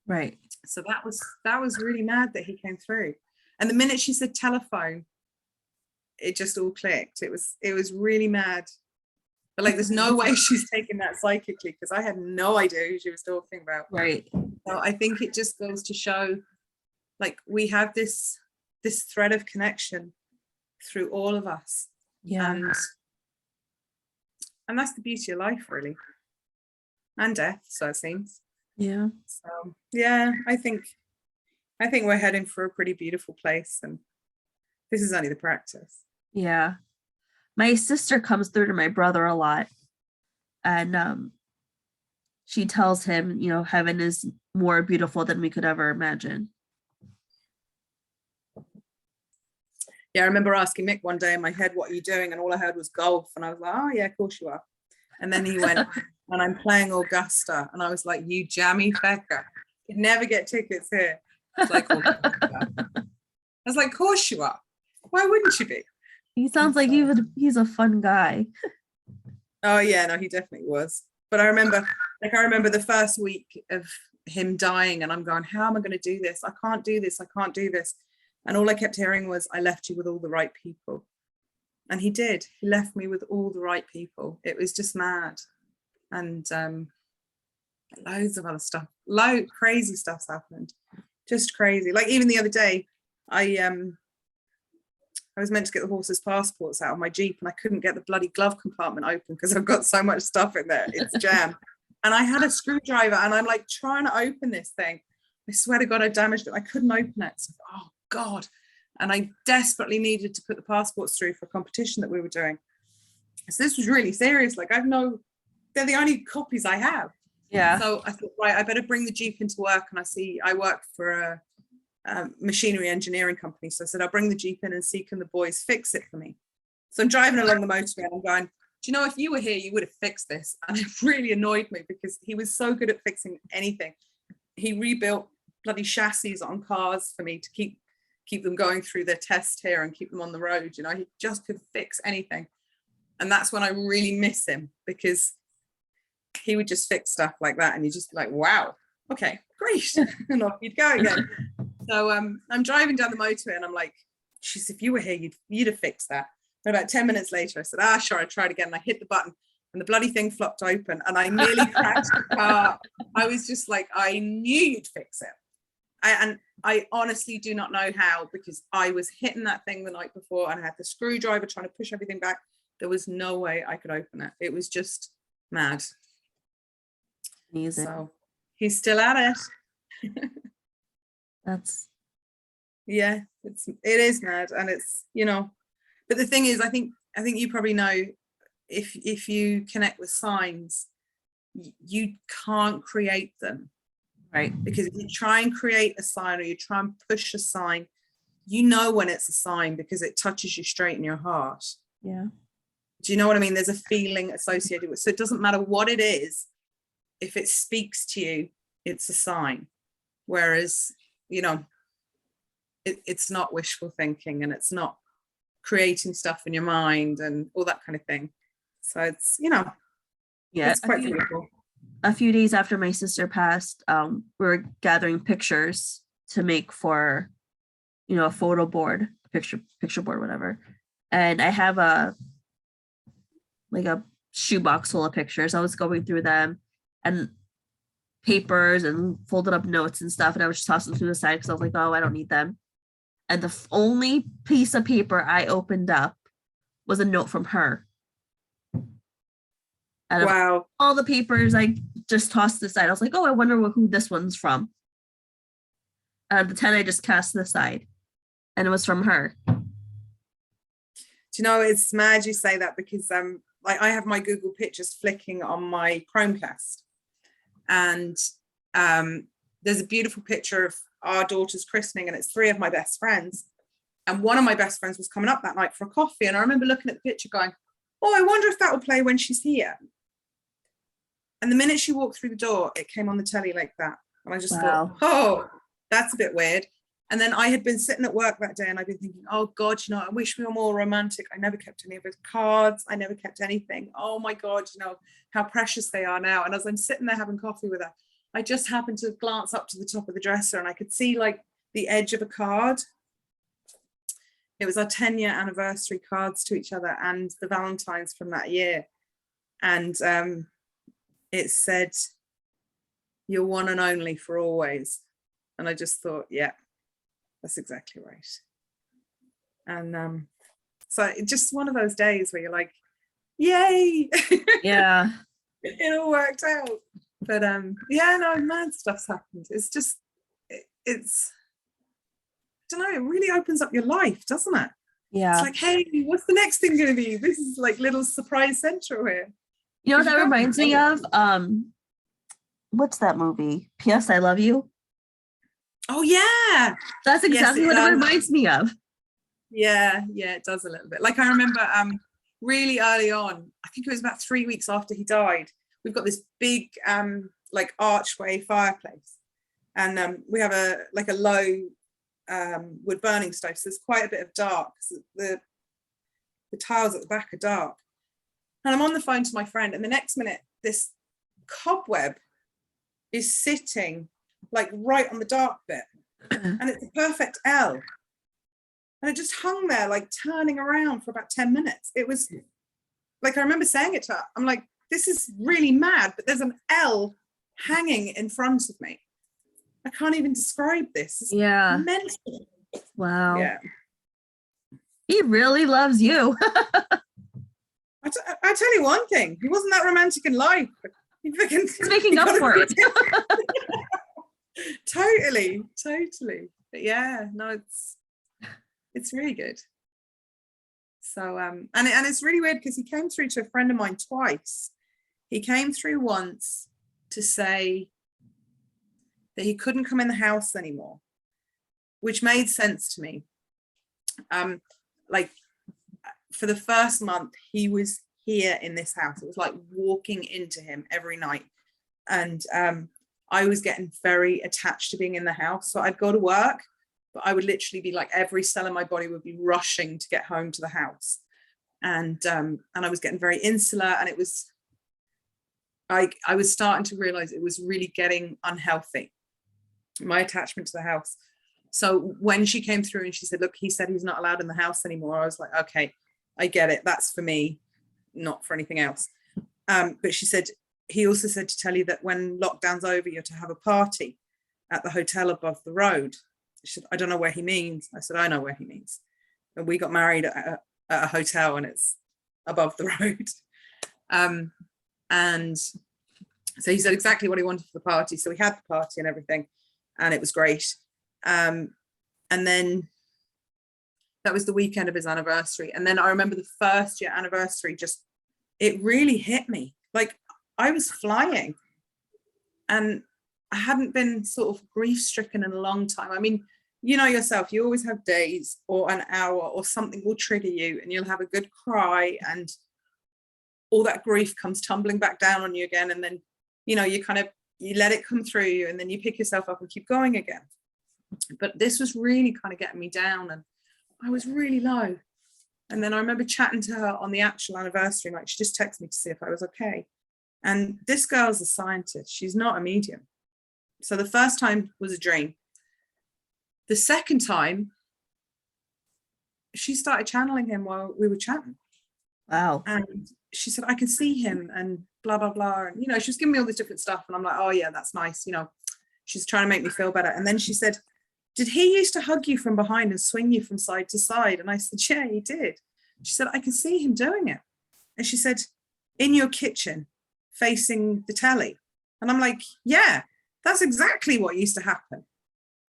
Right. So that was really mad that he came through. And the minute she said telephone, it just all clicked. It was really mad. But like, there's no way she's taking that psychically, because I had no idea who she was talking about. Right. So I think it just goes to show, like, we have this thread of connection through all of us. Yeah. And that's the beauty of life, really. And death, so it seems. Yeah. So yeah, I think we're heading for a pretty beautiful place, and this is only the practice. Yeah. My sister comes through to my brother a lot, and she tells him, you know, heaven is more beautiful than we could ever imagine. Yeah, I remember asking Mick one day in my head, what are you doing? And all I heard was golf. And I was like, oh yeah, of course you are. And then he went, and I'm playing Augusta. And I was like, you jammy fecker. You'd never get tickets here. It's like, Augusta. I was like, of course you are. Why wouldn't you be? He sounds like he's a fun guy. Oh yeah, no, he definitely was. But I remember the first week of him dying, and I'm going, how am I going to do this? I can't do this. And all I kept hearing was, I left you with all the right people. And he did. He left me with all the right people. It was just mad. And loads of other stuff, crazy stuff's happened. Just crazy. Like even the other day, I was meant to get the horses' passports out of my Jeep and I couldn't get the bloody glove compartment open because I've got so much stuff in there. It's jammed. And I had a screwdriver and I'm like trying to open this thing. I swear to God, I damaged it. I couldn't open it. So, oh God. And I desperately needed to put the passports through for a competition that we were doing. So this was really serious. Like they're the only copies I have. Yeah. So I thought, right, I better bring the Jeep into work. And I work for a machinery engineering company. So I said, I'll bring the Jeep in and see can the boys fix it for me. So I'm driving along the motorway and I'm going, do you know, if you were here, you would have fixed this. And it really annoyed me because he was so good at fixing anything. He rebuilt bloody chassis on cars for me to keep them going through their test here and keep them on the road. You know, he just could fix anything. And that's when I really miss him, because he would just fix stuff like that. And you just like, wow, okay, great. And off you'd go again. So I'm driving down the motorway and I'm like, geez, if you were here, you'd have fixed that. And about 10 minutes later, I said, sure, I tried again. And I hit the button and the bloody thing flopped open and I nearly crashed the car. I was just like, I knew you'd fix it. And I honestly do not know how, because I was hitting that thing the night before and I had the screwdriver trying to push everything back. There was no way I could open it. It was just mad. Amazing. So he's still at it. That's yeah, it is mad. And it's, you know, but the thing is, I think you probably know, if you connect with signs, you can't create them. right. Because if you try and create a sign or you try and push a sign, you know when it's a sign because it touches you straight in your heart. Yeah. Do you know what I mean? There's a feeling associated with it. So it doesn't matter what it is. If it speaks to you, it's a sign. Whereas, you know, it's not wishful thinking and it's not creating stuff in your mind and all that kind of thing. So it's, you know, Yeah. it's quite beautiful. A few days after my sister passed, we were gathering pictures to make for, you know, a photo board, picture board, whatever. And I have a shoebox full of pictures. I was going through them and papers and folded up notes and stuff. And I was just tossing them to the side because I was like, oh, I don't need them. And the only piece of paper I opened up was a note from her. Out of Wow. all the papers I just tossed aside, I was like, oh, I wonder who this one's from. Out of the 10 I just cast to the side. And it was from her. Do you know, it's mad you say that, because like I have my Google Pictures flicking on my Chromecast. And there's a beautiful picture of our daughter's christening, and it's 3 of my best friends. And one of my best friends was coming up that night for a coffee. And I remember looking at the picture going, oh, I wonder if that will play when she's here. And the minute she walked through the door, it came on the telly like that. And I just thought, oh, that's a bit weird. And then I had been sitting at work that day and I'd been thinking, oh God, you know, I wish we were more romantic. I never kept any of his cards. I never kept anything. Oh my God, you know, how precious they are now. And as I'm sitting there having coffee with her, I just happened to glance up to the top of the dresser and I could see like the edge of a card. It was our 10-year anniversary cards to each other and the Valentines from that year. And it said, you're one and only for always. And I just thought, yeah, that's exactly right. And so it's just one of those days where you're like, yay. Yeah. It all worked out. But yeah, no, mad stuff's happened. It's just, it's, I don't know, it really opens up your life, doesn't it? Yeah. It's like, hey, what's the next thing going to be? This is like little surprise central here. You know what that reminds me of? What's that movie? P.S. I Love You. Oh yeah. That's exactly what it reminds me of. Yeah, it does a little bit. Like I remember really early on, I think it was about 3 weeks after he died, we've got this big like archway fireplace. And we have a low wood burning stove, so there's quite a bit of dark. The tiles at the back are dark. And I'm on the phone to my friend, and the next minute, this cobweb is sitting like right on the dark bit, and it's a perfect L. And it just hung there, like turning around for about 10 minutes. It was like, I remember saying it to her. I'm like, this is really mad, but there's an L hanging in front of me. I can't even describe this. It's Yeah. mental. Wow. Yeah. He really loves you. I tell you one thing, he wasn't that romantic in life. He's making up for it. Totally. But yeah, no, it's really good. So and it's really weird because he came through to a friend of mine twice. He came through once to say that he couldn't come in the house anymore, which made sense to me. Like for the first month, he was here in this house. It was like walking into him every night. And I was getting very attached to being in the house. So I'd go to work, but I would literally be like, every cell in my body would be rushing to get home to the house. And I was getting very insular, and it was, I was starting to realize it was really getting unhealthy, my attachment to the house. So when she came through and she said, look, he said he's not allowed in the house anymore, I was like, okay, I get it. That's for me, not for anything else. But she said, he also said to tell you that when lockdown's over, you're to have a party at the hotel above the road. She said, I don't know where he means. I said, I know where he means. And we got married at a hotel, and it's above the road. And so he said exactly what he wanted for the party. So we had the party and everything, and it was great. And then that was the weekend of his anniversary. And then I remember the first year anniversary, just, it really hit me. Like I was flying, and I hadn't been sort of grief stricken in a long time. I mean, you know yourself, you always have days or an hour or something will trigger you, and you'll have a good cry, and all that grief comes tumbling back down on you again. And then, you know, you let it come through you, and then you pick yourself up and keep going again. But this was really kind of getting me down, and I was really low. And then I remember chatting to her on the actual anniversary night. She just texted me to see if I was okay. And this girl's a scientist. She's not a medium. So the first time was a dream. The second time, she started channeling him while we were chatting. Wow. And she said, I can see him and blah, blah, blah. And, you know, she was giving me all this different stuff. And I'm like, oh yeah, that's nice. You know, she's trying to make me feel better. And then she said, did he used to hug you from behind and swing you from side to side? And I said, yeah, he did. She said, I can see him doing it. And she said, in your kitchen, facing the telly. And I'm like, yeah, that's exactly what used to happen.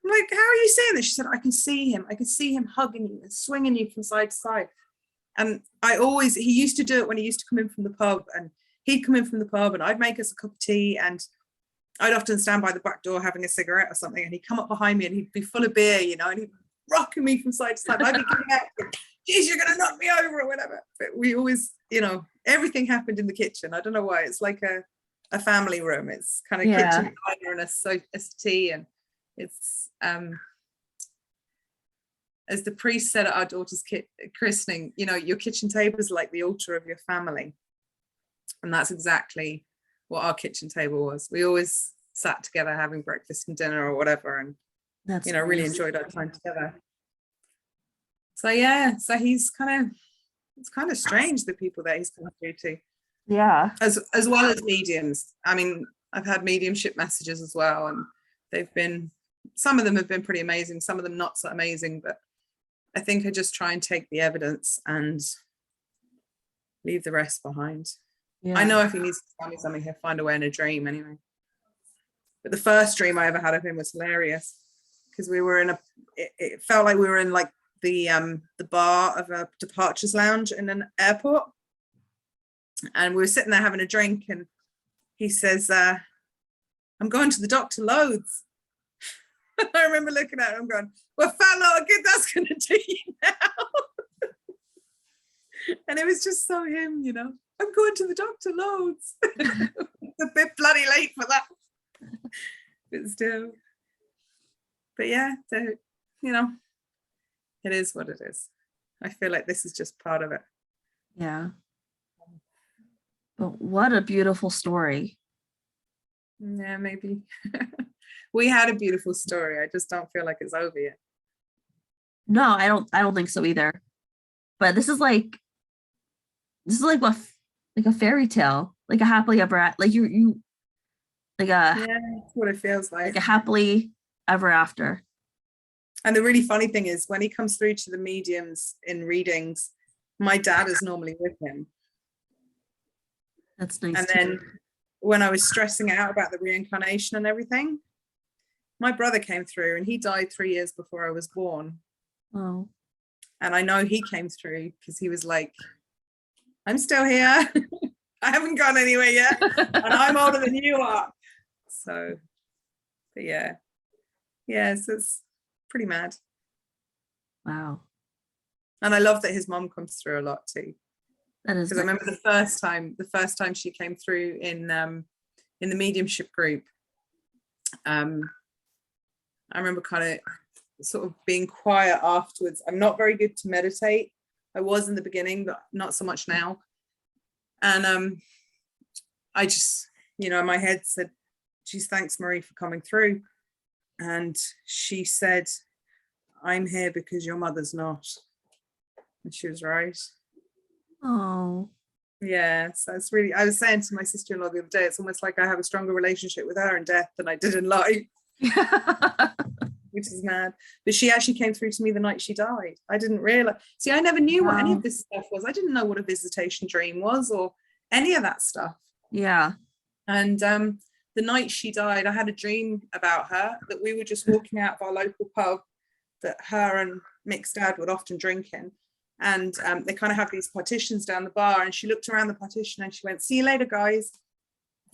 I'm like, how are you seeing this? She said, I can see him. I can see him hugging you and swinging you from side to side. And he used to do it when he used to come in from the pub, and he'd come in from the pub and I'd make us a cup of tea, and I'd often stand by the back door having a cigarette or something, and he'd come up behind me and he'd be full of beer, you know, and he'd be rocking me from side to side. I'd be getting out, geez, you're going to knock me over or whatever. But we always, you know, everything happened in the kitchen. I don't know why. It's like a family room. It's kind of kitchen diner and a tea, and it's as the priest said at our daughter's christening, you know, your kitchen table is like the altar of your family. And that's exactly what our kitchen table was. We always sat together having breakfast and dinner or whatever, and that's, you know, really enjoyed our time together. So yeah, so it's kind of strange, the people that he's come through to. Yeah. As well as mediums. I mean, I've had mediumship messages as well, and some of them have been pretty amazing, some of them not so amazing, but I think I just try and take the evidence and leave the rest behind. Yeah. I know if he needs to tell me something, he'll find a way in a dream anyway. But the first dream I ever had of him was hilarious, because we were it felt like we were in like the bar of a departures lounge in an airport, and we were sitting there having a drink, and he says, I'm going to the Dr. Loads. I remember looking at him and going, well, fat lot of good that's going to do you now. And it was just so him, you know, I'm going to the Dr. Loads. A bit bloody late for that. But still. But yeah, so, you know, it is what it is. I feel like this is just part of it. Yeah. But what a beautiful story. Yeah, maybe. We had a beautiful story. I just don't feel like it's over yet. No, I don't think so either. But this is like what like a fairy tale, like a happily ever like you like a Yeah, that's what it feels like like. a happily ever after. And the really funny thing is when he comes through to the mediums in readings, my dad is normally with him. That's nice And too. then when I was stressing out about the reincarnation and everything, my brother came through and he died 3 years before I was born. Oh. And I know he came through because he was like, I'm still here. I haven't gone anywhere yet. And I'm older than you are. So, but yeah. Yeah, so it's pretty mad. Wow. And I love that his mom comes through a lot too. That is Because I nice. remember the first time she came through in the mediumship group. I remember kind of sort of being quiet afterwards. I'm not very good to meditate. I was in the beginning, but not so much now. And I just, in my head said, geez, thanks, Marie, for coming through. And she said, I'm here because your mother's not. And she was right. Oh. Yeah, so it's really, I was saying to my sister-in-law the other day, it's almost like I have a stronger relationship with her in death than I did in life, which is mad. But she actually came through to me the night she died. I didn't realize. See, I never knew what any of Wow. this stuff was. I didn't know what a visitation dream was or any of that stuff. Yeah. And the night she died, I had a dream about her, that we were just walking out of our local pub that her and Mick's dad would often drink in. And they kind of have these partitions down the bar. And she looked around the partition and she went, see you later, guys.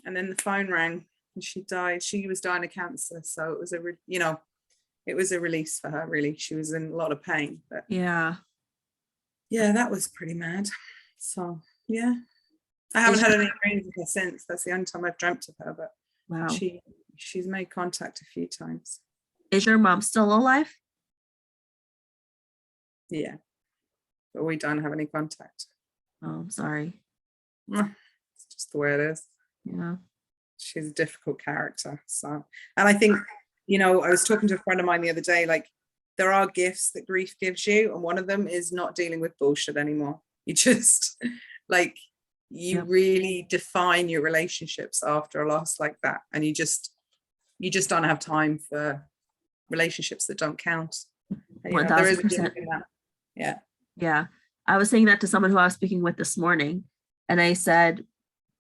And then the phone rang and she died. She was dying of cancer. So it was it was a release for her, really. She was in a lot of pain. But Yeah. yeah, that was pretty mad. So yeah, I haven't had any dreams of her since. That's the only time I've dreamt of her. But Wow. she's made contact a few times. Is your mom still alive? Yeah, but we don't have any contact. Oh, I'm sorry. It's just the way it is. Yeah. She's a difficult character. So, and I think, I was talking to a friend of mine the other day, like there are gifts that grief gives you. And one of them is not dealing with bullshit anymore. You just like, you Yep. really define your relationships after a loss like that. And you just don't have time for relationships that don't count. And, there is a gift 1000%. in that. Yeah. Yeah. I was saying that to someone who I was speaking with this morning. And I said,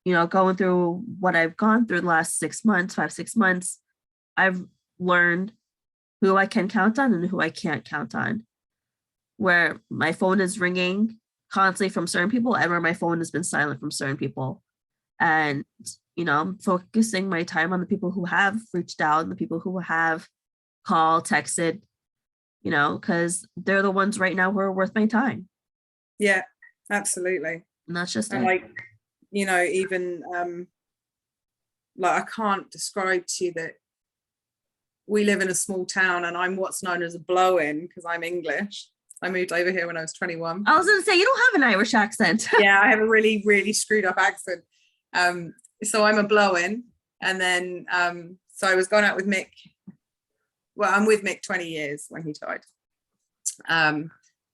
going through what I've gone through the last 6 months, 5, 6 months, I've learned who I can count on and who I can't count on. Where my phone is ringing constantly from certain people and where my phone has been silent from certain people. And, I'm focusing my time on the people who have reached out and the people who have called, texted, because they're the ones right now who are worth my time. Yeah, absolutely. And that's just And it. like, even like I can't describe to you that we live in a small town and I'm what's known as a blow-in because I'm English. I moved over here when I was 21. I was going to say, you don't have an Irish accent. Yeah, I have a really, really screwed up accent. So I'm a blow-in. And then, so I was going out with Mick. Well, I'm with Mick 20 years when he died.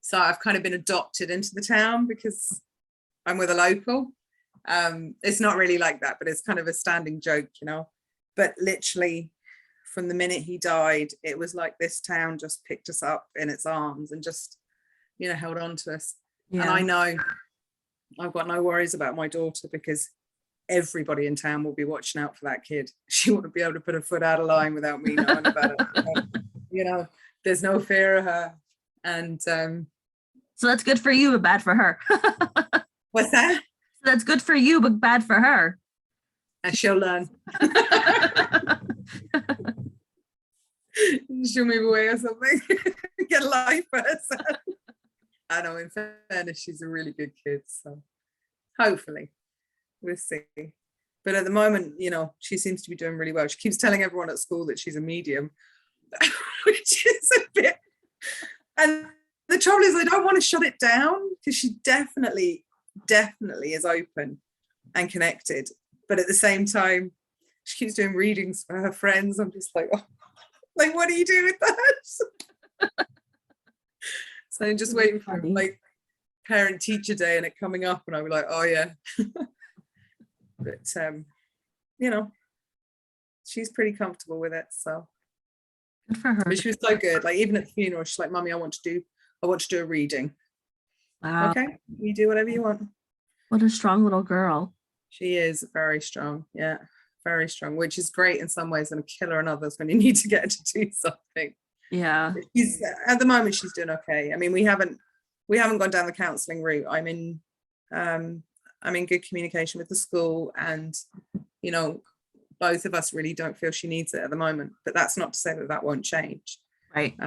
So I've kind of been adopted into the town because I'm with a local. It's not really like that, but it's kind of a standing joke, But literally from the minute he died, it was like this town just picked us up in its arms and just, held on to us. Yeah. And I know I've got no worries about my daughter because everybody in town will be watching out for that kid. She wouldn't be able to put her foot out of line without me knowing about it. There's no fear of her. And so that's good for you, but bad for her. What's that? So that's good for you, but bad for her. And she'll learn. She'll move away or something. Get a life for herself. I know, in fairness, she's a really good kid. So hopefully we'll see. But at the moment, she seems to be doing really well. She keeps telling everyone at school that she's a medium, which is a bit. And the trouble is, I don't want to shut it down because she definitely is open and connected. But at the same time, she keeps doing readings for her friends. I'm just like, oh, like, what do you do with that? So I'm just That's waiting for funny. like parent teacher day and it coming up, and I'll be like, oh yeah. But you know, she's pretty comfortable with it. So, Good for her. but she was so good. Like even at the funeral, she's like, "Mummy, I want to do a reading." Wow. Okay, you do whatever you want. What a strong little girl. She is very strong. Yeah, very strong, which is great in some ways and a killer in others when you need to get her to do something. Yeah. But she's at the moment she's doing okay. I mean, we haven't gone down the counselling route. I'm in good communication with the school, and you know, both of us really don't feel she needs it at the moment. But that's not to say that that won't change. Right.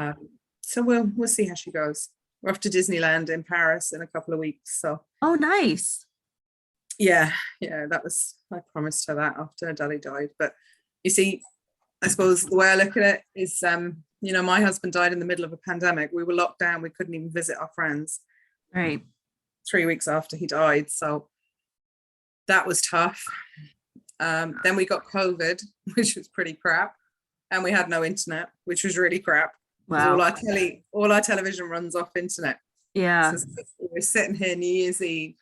So we'll see how she goes. We're off to Disneyland in Paris in a couple of weeks. So Oh, nice. yeah, that was, I promised her that after her daddy died. But you see, I suppose the way I look at it is, you know, my husband died in the middle of a pandemic. We were locked down. We couldn't even visit our friends Right. 3 weeks after he died. So that was tough. Then we got COVID, which was pretty crap. And we had no internet, which was really crap. Because Wow. all our television runs off internet. Yeah. So we're sitting here New Year's Eve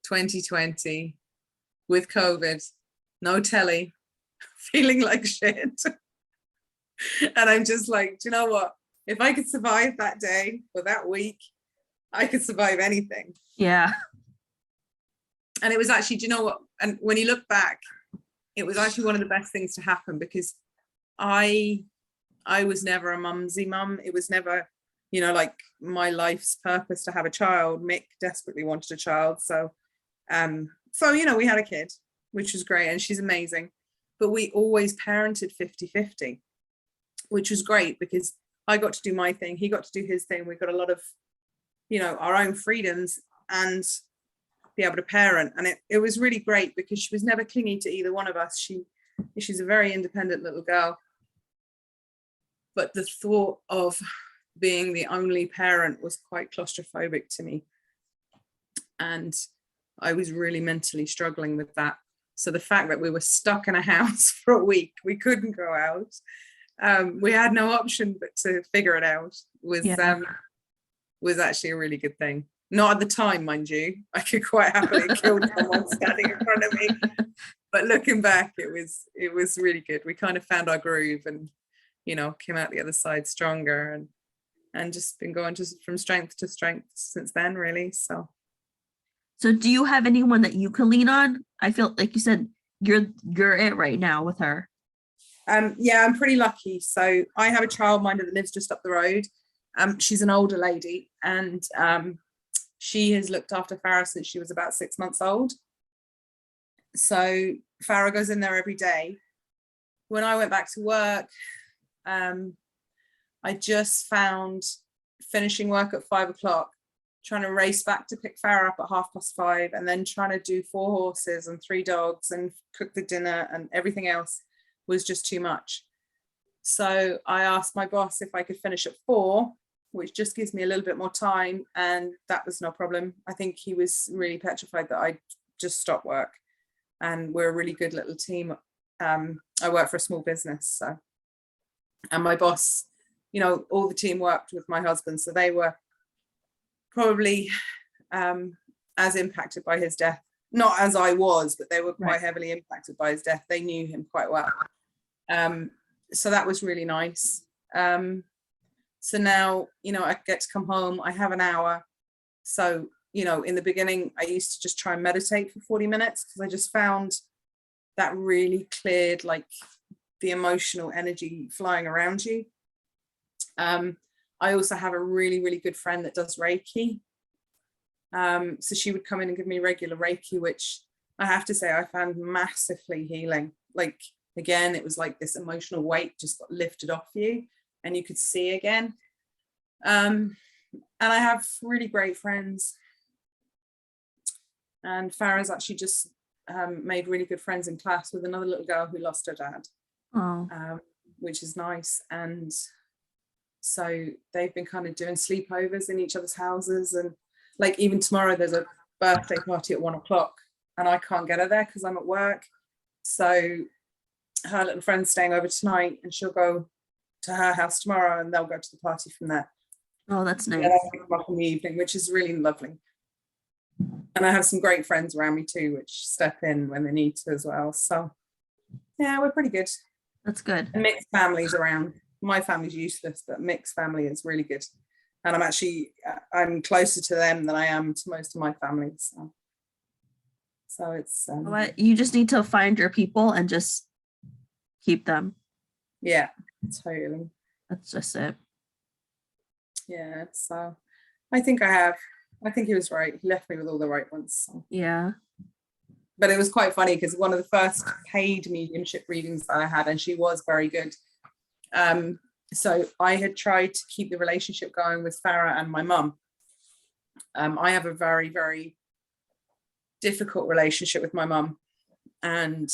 2020 with COVID, no telly, feeling like shit. And I'm just like, do you know what? If I could survive that day or that week, I could survive anything. Yeah. And it was actually, do you know what? And when you look back, it was actually one of the best things to happen, because I was never a mumsy mum. It was never, you know, like my life's purpose to have a child. Mick desperately wanted a child. So, you know, we had a kid, which was great. And she's amazing. But we always parented 50-50, which was great because I got to do my thing. He got to do his thing. We got a lot of, you know, our own freedoms and be able to parent. And it was really great because she was never clingy to either one of us. She's a very independent little girl. But the thought of being the only parent was quite claustrophobic to me. And I was really mentally struggling with that. So the fact that we were stuck in a house for a week, we couldn't go out. We had no option but to figure it out was actually a really good thing. Not at the time, mind you. I could quite happily kill someone standing in front of me. But looking back, it was really good. We kind of found our groove and, you know, came out the other side stronger and just been going just from strength to strength since then, really. So do you have anyone that you can lean on? I feel like you said you're it right now with her. Yeah, I'm pretty lucky. So I have a childminder that lives just up the road. She's an older lady, and she has looked after Farah since she was about 6 months old. So Farah goes in there every day. When I went back to work, I just found finishing work at 5 o'clock, trying to race back to pick Farah up at 5:30, and then trying to do 4 horses and 3 dogs and cook the dinner and everything else was just too much. So I asked my boss if I could finish at 4, which just gives me a little bit more time, and that was no problem. I think he was really petrified that I just stopped work, and we're a really good little team. I work for a small business, so, and my boss, you know, all the team worked with my husband, so they were probably as impacted by his death, not as I was, but they were quite heavily impacted by his death. They knew him quite well. So that was really nice. So now, you know, I get to come home, I have an hour. So, you know, in the beginning, I used to just try and meditate for 40 minutes because I just found that really cleared like the emotional energy flying around you. I also have a really, really good friend that does Reiki. So she would come in and give me regular Reiki, which I have to say I found massively healing. Like, again, it was like this emotional weight just got lifted off you and you could see again. And I have really great friends. And Farah's actually just made really good friends in class with another little girl who lost her dad, which is nice. And so they've been kind of doing sleepovers in each other's houses. And like even tomorrow, there's a birthday party at 1 o'clock and I can't get her there because I'm at work. So her little friend's staying over tonight and she'll go to her house tomorrow and they'll go to the party from there. Oh, that's Yeah, nice. I pick them up in the evening, which is really lovely. And I have some great friends around me too, which step in when they need to as well. So yeah, we're pretty good. That's good. And mixed families around. My family's useless, but mixed family is really good. And I'm closer to them than I am to most of my family. So it's What you just need to find your people and just keep them. yeah, totally. That's just it. Yeah. So I think I have. I think he was right. He left me with all the right ones. So. Yeah. But it was quite funny because one of the first paid mediumship readings that I had, and she was very good. So I had tried to keep the relationship going with Farah and my mum. I have a very, very difficult relationship with my mum, and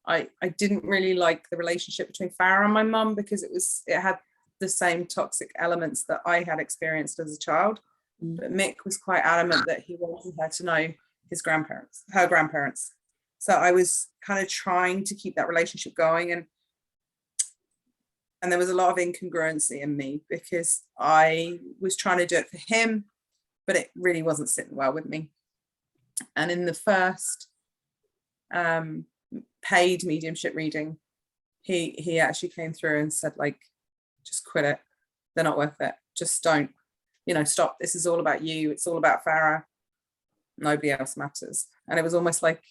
I didn't really like the relationship between Farah and my mum because it had the same toxic elements that I had experienced as a child. But Mick was quite adamant that he wanted her to know her grandparents. So I was kind of trying to keep that relationship going, and there was a lot of incongruency in me because I was trying to do it for him, but it really wasn't sitting well with me. And in the first paid mediumship reading, he actually came through and said, like, just quit it. They're not worth it. Just don't, stop. This is all about you. It's all about Farah. Nobody else matters. And it was almost like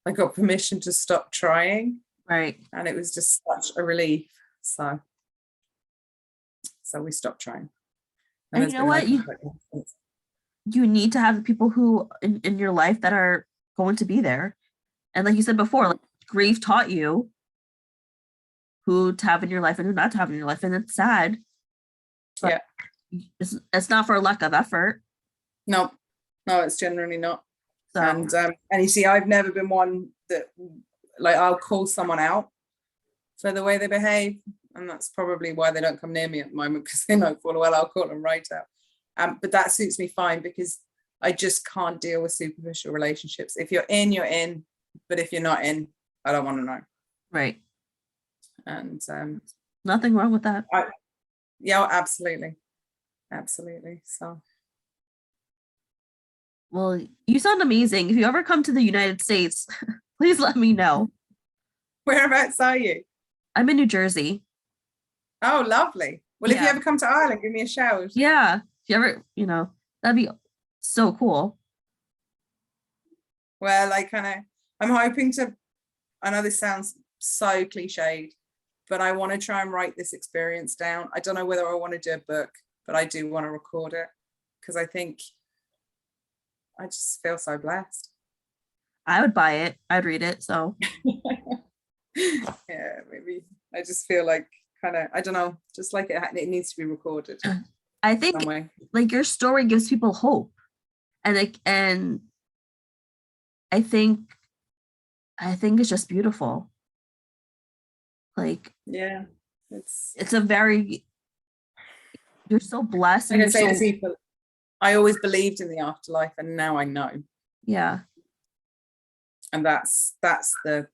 I got permission to stop trying. Right. And it was just such a relief. So we stopped trying. And you know what? You need to have the people who in your life that are going to be there. And like you said before, like, grief taught you who to have in your life and who not to have in your life. And it's sad. Yeah. It's not for lack of effort. No, it's generally not. So. And you see, I've never been one that, like, I'll call someone out for the way they behave. And that's probably why they don't come near me at the moment, because they know full well I'll call them right out. But that suits me fine because I just can't deal with superficial relationships. If you're in, you're in. But if you're not in, I don't want to know. Right. And nothing wrong with that. Yeah, absolutely. Absolutely. So. Well, you sound amazing. If you ever come to the United States, please let me know. Whereabouts are you? I'm in New Jersey. Oh, lovely. Well, if you ever come to Ireland, give me a shout. Yeah. If you ever, that'd be so cool. Well, I'm hoping to, I know this sounds so cliched, but I want to try and write this experience down. I don't know whether I want to do a book, but I do want to record it because I think I just feel so blessed. I would buy it. I'd read it. So. Yeah, maybe. I just feel like I don't know, just like it needs to be recorded. I think like your story gives people hope. And I think it's just beautiful. Like, yeah, it's a very, you're so blessed. Like I say to people, I always believed in the afterlife, and now I know. Yeah. And that's the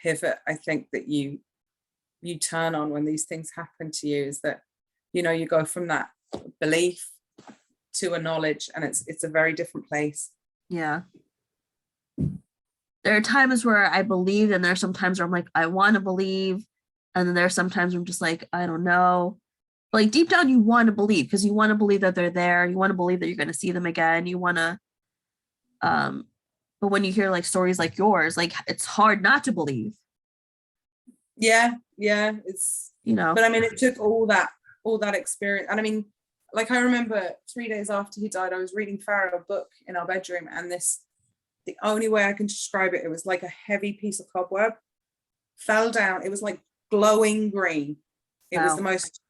pivot, I think, that you turn on when these things happen to you, is that, you go from that belief to a knowledge, and it's a very different place. Yeah. There are times where I believe, and there are some times where I'm like, I want to believe. And then there are some times where I'm just like, I don't know. But like deep down, you want to believe because you want to believe that they're there. You want to believe that you're going to see them again. You want to, but when you hear like stories like yours, like it's hard not to believe. Yeah. It's, but I mean, it took all that experience. And I mean, like, I remember 3 days after he died, I was reading Farah a book in our bedroom, and the only way I can describe it, it was like a heavy piece of cobweb fell down. It was like glowing green. It was the most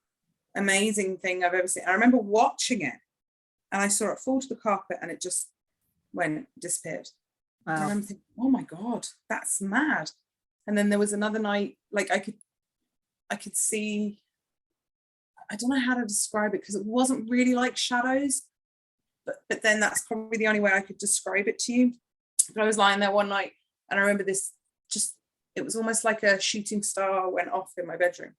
amazing thing I've ever seen. I remember watching it, and I saw it fall to the carpet, and it just disappeared. Wow. And I remember thinking, oh my God, that's mad. And then there was another night, like I could see, I don't know how to describe it because it wasn't really like shadows, but then that's probably the only way I could describe it to you. But I was lying there one night, and I remember it was almost like a shooting star went off in my bedroom,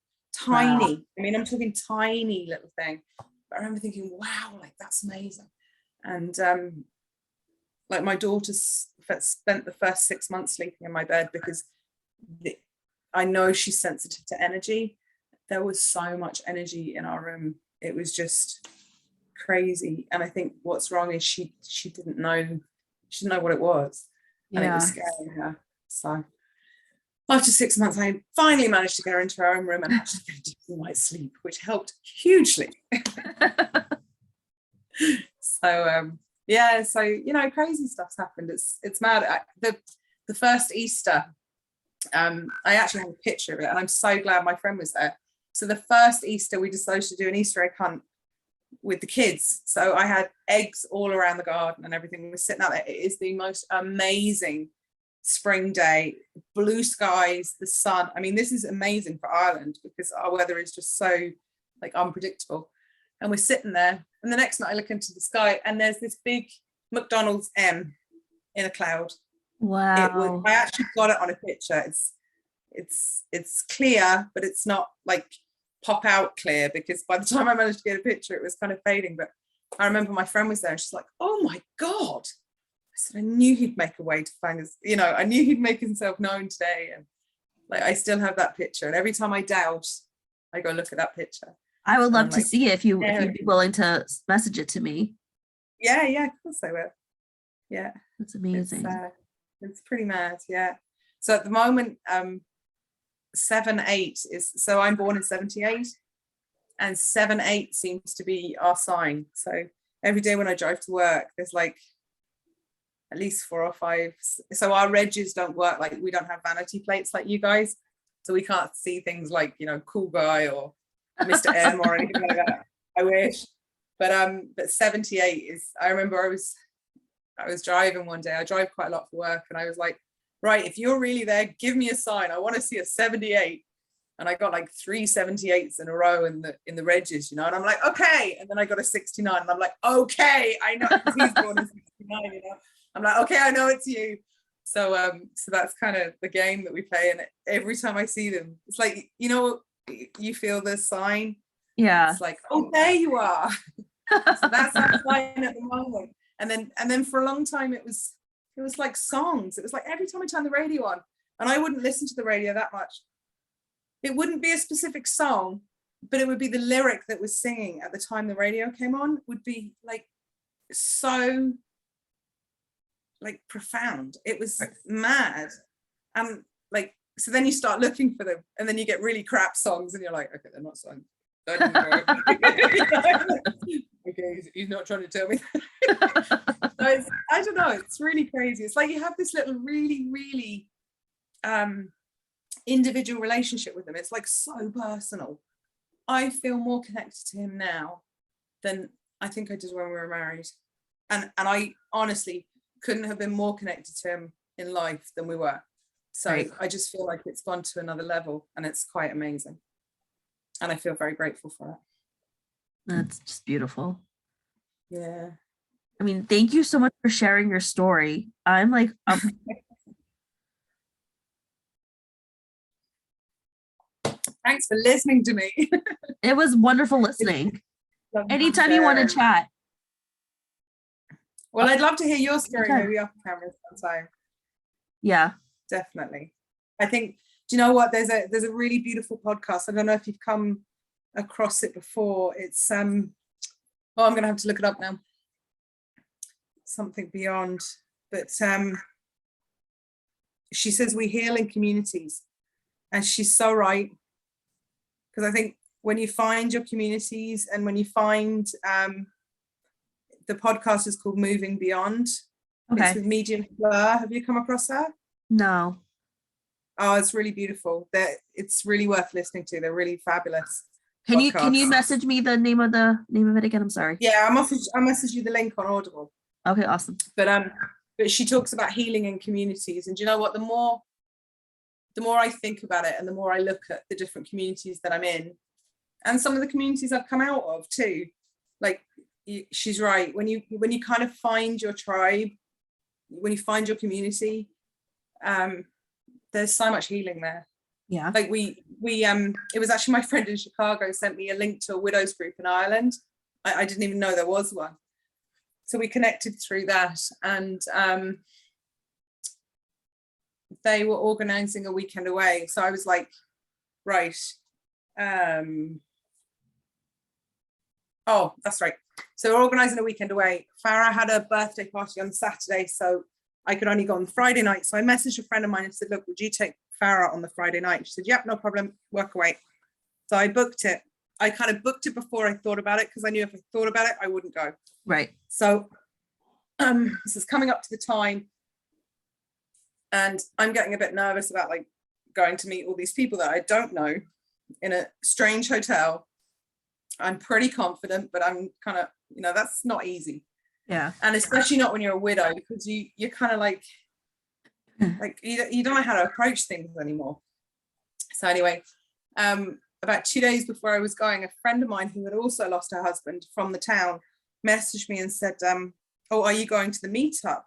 Wow. tiny. I mean, I'm talking tiny little thing. But I remember thinking, wow, like that's amazing. And like my daughter spent the first 6 months sleeping in my bed because I know she's sensitive to energy. There was so much energy in our room. It was just crazy. And I think what's wrong is she didn't know what it was. And it was scaring her. So after 6 months, I finally managed to get her into her own room and actually get a decent night's sleep, which helped hugely. So yeah, so you know, crazy stuff's happened. It's mad. The first Easter, I actually have a picture of it, and I'm so glad my friend was there. So the first Easter, we decided to do an Easter egg hunt with the kids. So I had eggs all around the garden and everything. We were sitting out there. It is the most amazing spring day, blue skies, the sun. I mean, this is amazing for Ireland because our weather is just so like unpredictable. And we're sitting there, and the next night I look into the sky, and there's this big McDonald's M in a cloud. Wow. I actually got it on a picture. It's clear, but it's not like pop out clear, because by the time I managed to get a picture, it was kind of fading. But I remember my friend was there, and she's like, "Oh my God." I said, "I knew he'd make a way to find us. You know, I knew he'd make himself known today." And like, I still have that picture. And every time I doubt, I go look at that picture. I would And love I'm to like, see it if you'd be willing to message it to me. yeah, of course I will. Yeah. That's amazing. It's pretty mad, yeah. So at the moment, 7-8 is, so I'm born in 78, and 7-8 seems to be our sign. So every day when I drive to work, there's like at least 4 or 5. So our regs don't work, like we don't have vanity plates like you guys. So we can't see things like, you know, Cool Guy or Mr. M or anything like that. I wish. But 78 is, I remember I was driving one day. I drive quite a lot for work, and I was like, right, if you're really there, give me a sign. I want to see a 78. And I got like 3 78s in a row in the regs, you know, and I'm like, okay. And then I got a 69, and I'm like, okay, I know, because he's born in 69, you know. I'm like, okay, I know it's you. So so that's kind of the game that we play. And every time I see them, it's like, you know, you feel the sign. Yeah. It's like, oh, there you are. So that's that sign at the moment. And then for a long time it was like songs. It was like every time I turned the radio on, and I wouldn't listen to the radio that much, it wouldn't be a specific song, but it would be the lyric that was singing at the time the radio came on, would be like so like profound. It was mad. And like, so then you start looking for them, and then you get really crap songs, and you're like, okay, they're not songs. Okay, he's not trying to tell me. So I don't know, it's really crazy. It's like you have this little really individual relationship with them. It's like so personal. I feel more connected to him now than I think I did when we were married, and I honestly couldn't have been more connected to him in life than we were. So right. I just feel like it's gone to another level, and it's quite amazing, and I feel very grateful for it. That's just beautiful. Yeah. I mean, thank you so much for sharing your story. I'm like, thanks for listening to me. It was wonderful listening. Anytime you want to chat. Well, I'd love to hear your story, maybe off camera sometime. Yeah, definitely. I think, do you know what? There's a really beautiful podcast. I don't know if you've come across it before. It's I'm gonna have to look it up now. Something Beyond, but she says we heal in communities, and she's so right, because I think when you find your communities, and when you find the podcast is called Moving Beyond. Okay. It's with Medium Fleur. Have you come across her? No. Oh, it's really beautiful. It's really worth listening to. They're really fabulous. Can you message me the name of it again? I'm sorry. Yeah, I'll message you the link on Audible. Okay, awesome. But she talks about healing in communities, and do you know what? The more I think about it, and the more I look at the different communities that I'm in, and some of the communities I've come out of too, like she's right. When you kind of find your tribe, when you find your community, there's so much healing there. Yeah. Like it was actually my friend in Chicago sent me a link to a widows group in Ireland. I didn't even know there was one. So we connected through that, and they were organizing a weekend away. So I was like, right. Oh, that's right. So we're organizing a weekend away. Farah had a birthday party on Saturday, so I could only go on Friday night. So I messaged a friend of mine and said, look, would you take Farah on the Friday night? She said, yep, no problem, work away. So I booked it. I kind of booked it before I thought about it, because I knew if I thought about it, I wouldn't go. Right. So this is coming up to the time, and I'm getting a bit nervous about like going to meet all these people that I don't know in a strange hotel. I'm pretty confident, but I'm kind of, that's not easy. Yeah. And especially not when you're a widow, because you're kind of like you don't know how to approach things anymore. So anyway, about 2 days before I was going, a friend of mine who had also lost her husband from the town messaged me and said, oh, are you going to the meetup?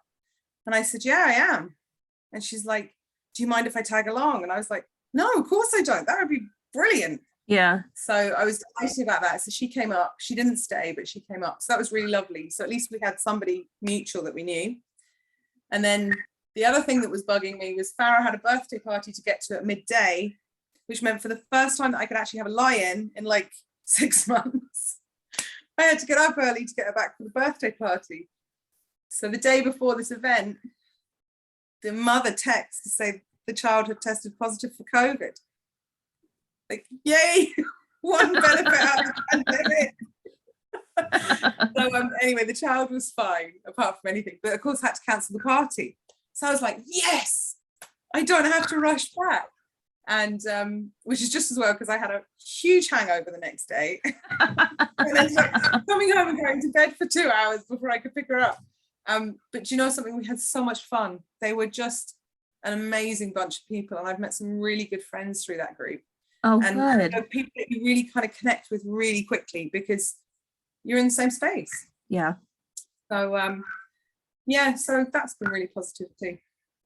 And I said, yeah, I am. And she's like, do you mind if I tag along? And I was like, no, of course I don't. That would be brilliant. Yeah. So I was excited about that. So she came up. She didn't stay, but she came up. So that was really lovely. So at least we had somebody mutual that we knew. And then the other thing that was bugging me was Farah had a birthday party to get to at midday, which meant for the first time that I could actually have a lie-in like 6 months, I had to get up early to get her back for the birthday party. So the day before this event, the mother texted to say the child had tested positive for COVID. Like, yay, one benefit out of the pandemic. So anyway, the child was fine apart from anything, but of course had to cancel the party. So I was like, yes, I don't have to rush back. And which is just as well, because I had a huge hangover the next day. And then coming home and going to bed for 2 hours before I could pick her up. But you know something, we had so much fun. They were just an amazing bunch of people, and I've met some really good friends through that group. Oh, and good. People that you really kind of connect with really quickly because you're in the same space. Yeah. So yeah, so that's been really positive too.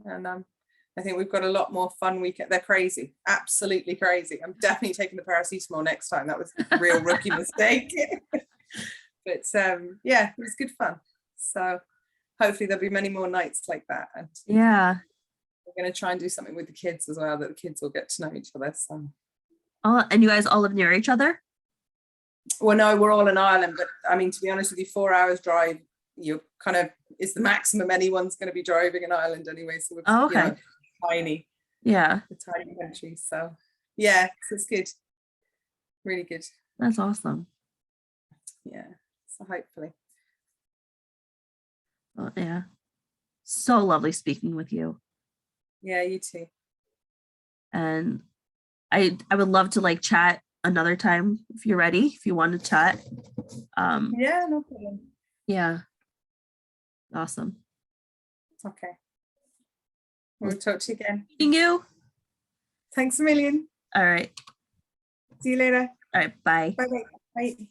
And I think we've got a lot more fun weekend. They're crazy, absolutely crazy. I'm definitely taking the paracetamol next time. That was a real rookie mistake. But yeah, it was good fun. So hopefully there'll be many more nights like that. And yeah, we're going to try and do something with the kids as well, that the kids will get to know each other. So. Oh, and you guys all live near each other? Well, no, we're all in Ireland, but I mean, to be honest with you, 4 hours drive, you kind of is the maximum anyone's going to be driving in Ireland anyway. So we're okay. Tiny. Yeah. A tiny country. So yeah, so it's good. Really good. That's awesome. Yeah. So hopefully. Oh, yeah. So lovely speaking with you. Yeah, you too. And I would love to like chat another time if you're ready, if you want to chat. Yeah, no problem. Yeah. Awesome. Okay. We'll talk to you again. Meeting you. Thanks a million. All right. See you later. All right. Bye. Bye. Bye.